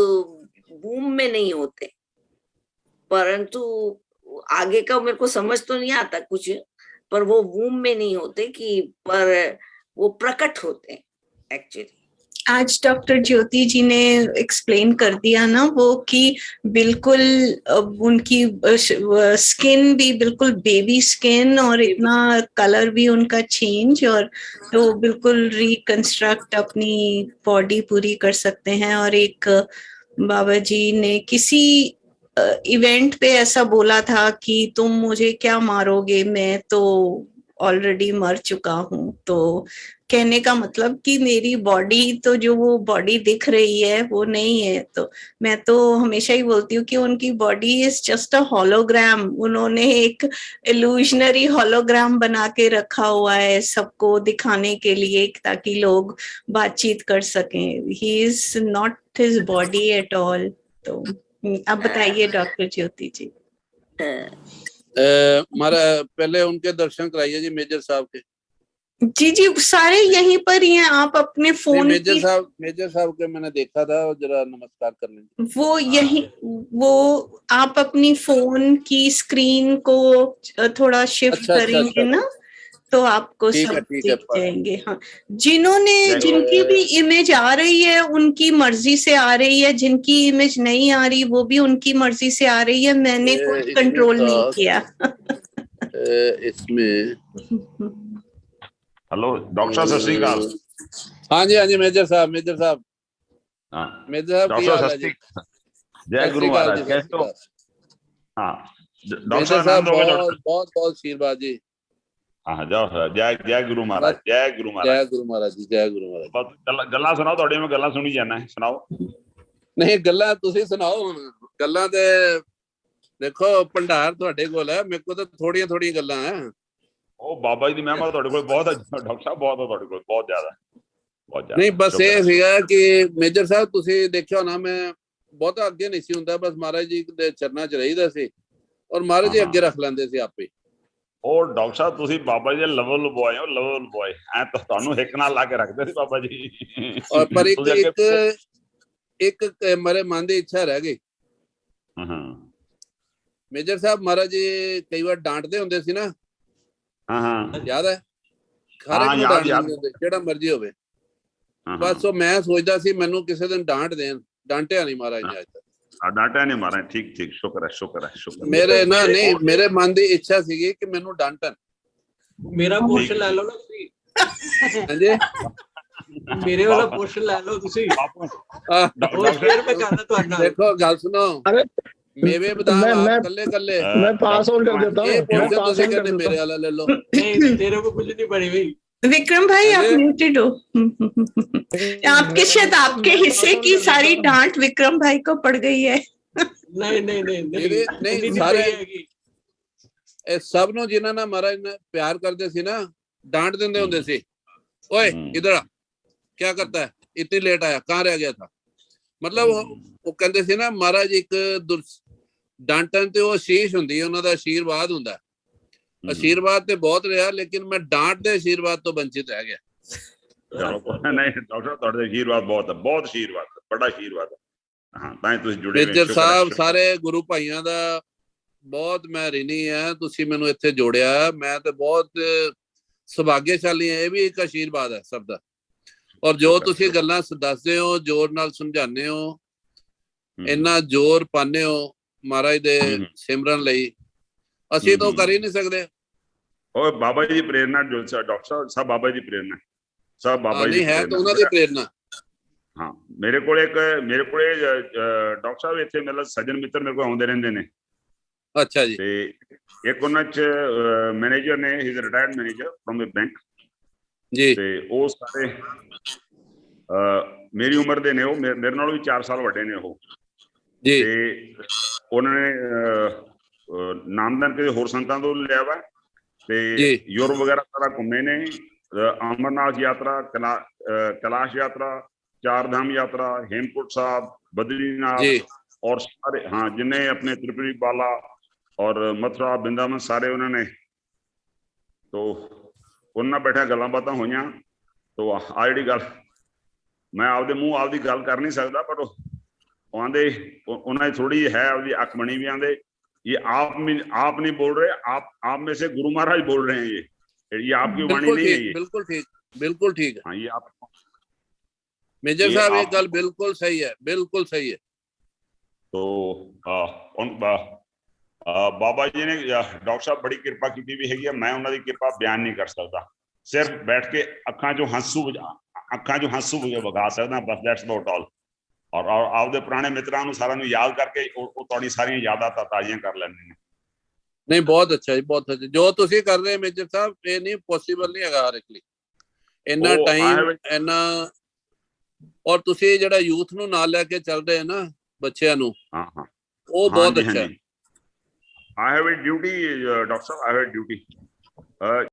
F: वूम में नहीं होते, परंतु आगे का मेरे को समझ तो नहीं आता कुछ, पर वो वूम में नहीं होते कि पर वो प्रकट होते हैं एक्चुअली।
A: आज डॉक्टर ज्योति जी ने एक्सप्लेन कर दिया ना वो कि बिल्कुल उनकी स्किन भी बिल्कुल बेबी स्किन और इतना कलर भी उनका चेंज, और तो बिल्कुल रिकंस्ट्रक्ट अपनी बॉडी पूरी कर सकते हैं। और एक बाबा जी ने किसी इवेंट पे ऐसा बोला था कि तुम मुझे क्या मारोगे, मैं तो ऑलरेडी मर चुका हूँ। तो कहने का मतलब कि मेरी बॉडी तो जो वो बॉडी दिख रही है वो नहीं है। तो मैं तो हमेशा ही बोलती हूँ कि उनकी body is just a hologram. उन्होंने एक इल्यूजनरी होलोग्राम बना के रखा हुआ है सबको दिखाने के लिए, ताकि लोग बातचीत कर सकें। He is not his body at all. तो अब बताइए डॉक्टर ज्योति जी।
B: हमारा पहले उनके दर्शन कराइए जी, मेजर साहब के।
A: जी जी, सारे यहीं पर ही हैं। आप अपने फोन
B: मेजर साहब के मैंने देखा था, जरा नमस्कार कर लेंगे।
A: वो यही, वो आप अपनी फोन की स्क्रीन को थोड़ा शिफ्ट करेंगे ना, तो आपको सब दिख जाएंगे। हाँ, जिनकी भी इमेज आ रही है उनकी मर्जी से आ रही है, जिनकी इमेज नहीं आ रही वो भी उनकी मर्जी से आ रही है। मैंने कोई कंट्रोल नहीं किया
B: इसमें।
G: हेलो डॉक्टर साहब, सत श्री अकाल।
B: हाँ जी मेजर साहब। मेजर साहब
G: जय गुरु महाराज, कैसे हो? हाँ
B: डॉक्टर साहब, बहुत बहुत आशीर्वाद जी।
G: हाँ जाओ, जय गुरु महाराज, जय गुरु महाराज,
B: जय गुरु महाराज जी, जय गुरु महाराज।
G: गल्लां सुनाओ, ਤੁਹਾਡੇ ਮੈਂ ਗੱਲਾਂ ਸੁਣੀ ਜਾਣਾ, ਸੁਣਾਓ।
B: नहीं गल्लां ਤੁਸੀਂ ਸੁਣਾਓ। ਗੱਲਾਂ ਤੇ देखो भंडार ਤੁਹਾਡੇ ਕੋਲ ਹੈ, ਮੇਰੇ ਕੋਲ ਤਾਂ ਥੋੜੀਆਂ ਗੱਲਾਂ ਹੈ।
G: ਉਹ ਬਾਬਾ ਜੀ ਦੀ ਮਹਿਮਾ ਤੁਹਾਡੇ ਕੋਲ ਬਹੁਤ ਹੈ ਡਾਕਟਰ ਸਾਹਿਬ, ਬਹੁਤ ਹੈ ਤੁਹਾਡੇ ਕੋਲ, ਬਹੁਤ ਜ਼ਿਆਦਾ।
B: ਨਹੀਂ ਬਸ ਇਹ ਸੀਗਾ ਕਿ ਮੇਜਰ ਸਾਹਿਬ ਤੁਸੀਂ ਦੇਖਿਆ ਹੋਣਾ, ਮੈਂ ਬਹੁਤਾ ਅੱਗੇ ਨਹੀਂ ਸੀ ਹੁੰਦਾ, ਬਸ ਮਹਾਰਾਜ ਜੀ ਦੇ ਚਰਨਾਂ 'ਚ ਰਹੀਦਾ ਸੀ ਔਰ ਮਹਾਰਾਜ ਜੀ ਅੱਗੇ ਰੱਖ ਲੈਂਦੇ ਸੀ ਆਪੇ।
G: ਉਹ ਡਾਕਟਰ ਸਾਹਿਬ ਤੁਸੀਂ ਬਾਬਾ ਜੀ ਦੇ ਲਵਲ ਬੁਆਏ ਹੋ, ਲਵਲ ਬੁਆਏ ਐ ਤਾਂ ਤੁਹਾਨੂੰ ਇੱਕ ਨਾਲ ਲਾ ਕੇ ਰੱਖਦੇ ਸੀ ਬਾਬਾ ਜੀ।
B: ਔਰ ਪਰ ਇੱਕ ਮੇਰੇ ਮਨ ਦੀ ਇੱਛਾ ਰਹਿ ਗਈ। ਮੇਜਰ ਸਾਹਿਬ, ਮਹਾਰਾਜ ਜੀ ਕਈ ਵਾਰ ਡਾਂਟਦੇ ਹੁੰਦੇ ਸੀ ਨਾ। ਹਾਂ ਯਾਦ ਹੈ? ਹਰ ਇੱਕ ਨੂੰ ਡਾਂਟਦੇ ਹੁੰਦੇ, ਜਿਹੜਾ ਮਰਜ਼ੀ ਹੋਵੇ। ਬਸ ਉਹ ਮੈਂ ਸੋਚਦਾ ਸੀ ਮੈਨੂੰ ਕਿਸੇ ਦਿਨ ਡਾਂਟ ਦੇਣ। ਡਾਂਟਿਆ ਨਹੀਂ ਮਹਾਰਾਜ ਨੇ ਅੱਜ ਤੱਕ।
G: ਡਾਂਟਿਆ ਨਹੀਂ ਮਹਾਰਾਜ, ਠੀਕ ਸ਼ੁਕਰ ਹੈ, ਸ਼ੁਕਰ ਹੈ।
B: ਮੇਰੇ ਨਾ ਨਹੀਂ, ਮੇਰੇ ਮਨ ਦੀ ਇੱਛਾ ਸੀਗੀ ਕਿ ਮੈਨੂੰ ਡਾਂਟਣ।
D: ਮੇਰਾ ਪੋਰਸ਼ਨ ਲੈ ਲਓ ਨਾ ਤੁਸੀਂ।
B: ਹਾਂਜੀ,
D: ਮੇਰੇ ਵਾਲਾ ਪੋਰਸ਼ਨ ਲੈ ਲਓ ਤੁਸੀਂ।
B: ਦੇਖੋ ਗੱਲ ਸੁਣੋ, मेवे बदाम कल्ले
C: मैं पास ऑन कर देता हूँ।
B: मेरे वाला ले लो।
D: नहीं, तेरे को कुछ नहीं पड़ी भाई।
A: विक्रम भाई आप म्यूटेड हो। आपके शायद आपके हिस्से की सारी डांट विक्रम भाई को पड़ गई है।
B: नहीं सारे सब नु जिन्हां नाल महाराज ने प्यार करते सी ना, डांट देंदे हुंदे सी। ओए इधर आ, क्या करता है, इतनी लेट आया, कहाँ रह गया था। मतलब वो कहते सी ना, महाराज एक डांटन ते आशीष हुंदी है, उन्हां दा आशीर्वाद हुंदा। आशीर्वाद ते बहुत रहा, लेकिन मैं डांट दे आशीर्वाद तो वंचित रह गया।
G: नहीं डॉक्टर, तुहाडे आशीर्वाद बहुत है, बहुत आशीर्वाद, बड़ा आशीर्वाद है। हां तां ही तुसीं जुड़े।
B: मेजर साहब, सारे गुरु भाइयों दा बहुत मैं ऋणी है, तुसीं मैनूं इत्थे जोड़िया। मैं तो बहुत सुभाग्यशाली है, ये भी एक आशीर्वाद है सब दा। और जो तुसीं गल्लां दसदे हो, जोर नाल समझाने हो, इन्ना जोर पाने हो महाराज दे सिमरन लई, ਅਸੀਂ तो कर ही नहीं सकते।
G: ओए बाबा जी प्रेरणा जो डॉक्टर साहब, सब बाबा जी प्रेरणा, सब बाबा जी
B: है तो उन्हां दी प्रेरणा।
G: हाँ मेरे को डॉक्टर साहब इत्थे मतलब सज्जन मित्र मेरे को आउंदे रहंदे ने।
B: अच्छा जी।
G: ते एक उन्हां च मैनेजर ने, he is retired manager from a bank
B: जी।
G: ते ओ सारे मेरी उम्र दे ने, ओ मेरे नालों भी 4 साल वड्डे ने ओ
B: जी।
G: ते उन्होंने नामदान के होर संतां तो लिया वा ते यूरोप वगैरह सारा घूमे ने। अमरनाथ यात्रा, कैलाश यात्रा, चार धाम यात्रा, हेमकुंट साहब, बद्रीनाथ और सारे, हाँ जिन्हें अपने त्रिपुरी बाला और मथुरा वृंदावन सारे उन्होंने। तो उन्होंने बैठा गल्लां बातां होईयां। तो आ जिहड़ी गल मैं आपदे मूँह आपदी गल कर नहीं सकता, पर आंदे उन्हें थोड़ी है आपदी अख बनी भी। आंदे ये आप नहीं बोल रहे, आप में से गुरु महाराज बोल रहे हैं। ये आपकी वाणी नहीं है। ये
B: बिल्कुल ठीक, बिल्कुल ठीक।
G: हाँ ये आप
B: मेजर साहब ये गल बिल्कुल सही है, बिल्कुल सही है।
G: तो बाबा जी ने डॉक्टर साहब बड़ी कृपा की भी है, मैं उन्होंने कृपा बयान नहीं कर सकता, सिर्फ बैठ के अखा चो हंसू वगा सकता, बस दैट्स अबाउट ऑल। और आपदे पुराने मित्रां नूं सारिआं नूं याद करके तुहाडी सारियां यादां ताज़ियां कर लैंदे ने।
B: नहीं बहुत अच्छा जी, बहुत अच्छा जो तुसी कर रहे मेजर साहब, ये नहीं पॉसिबल नहीं है हर एक लिए इन्ना टाइम इन्ना, और तुसी जेड़ा यूथ नूं नाल लेके चल रहे हैं ना बच्चियां नूं, वो बहुत अच्छा है।
G: I have a duty, Doctor, I have a duty.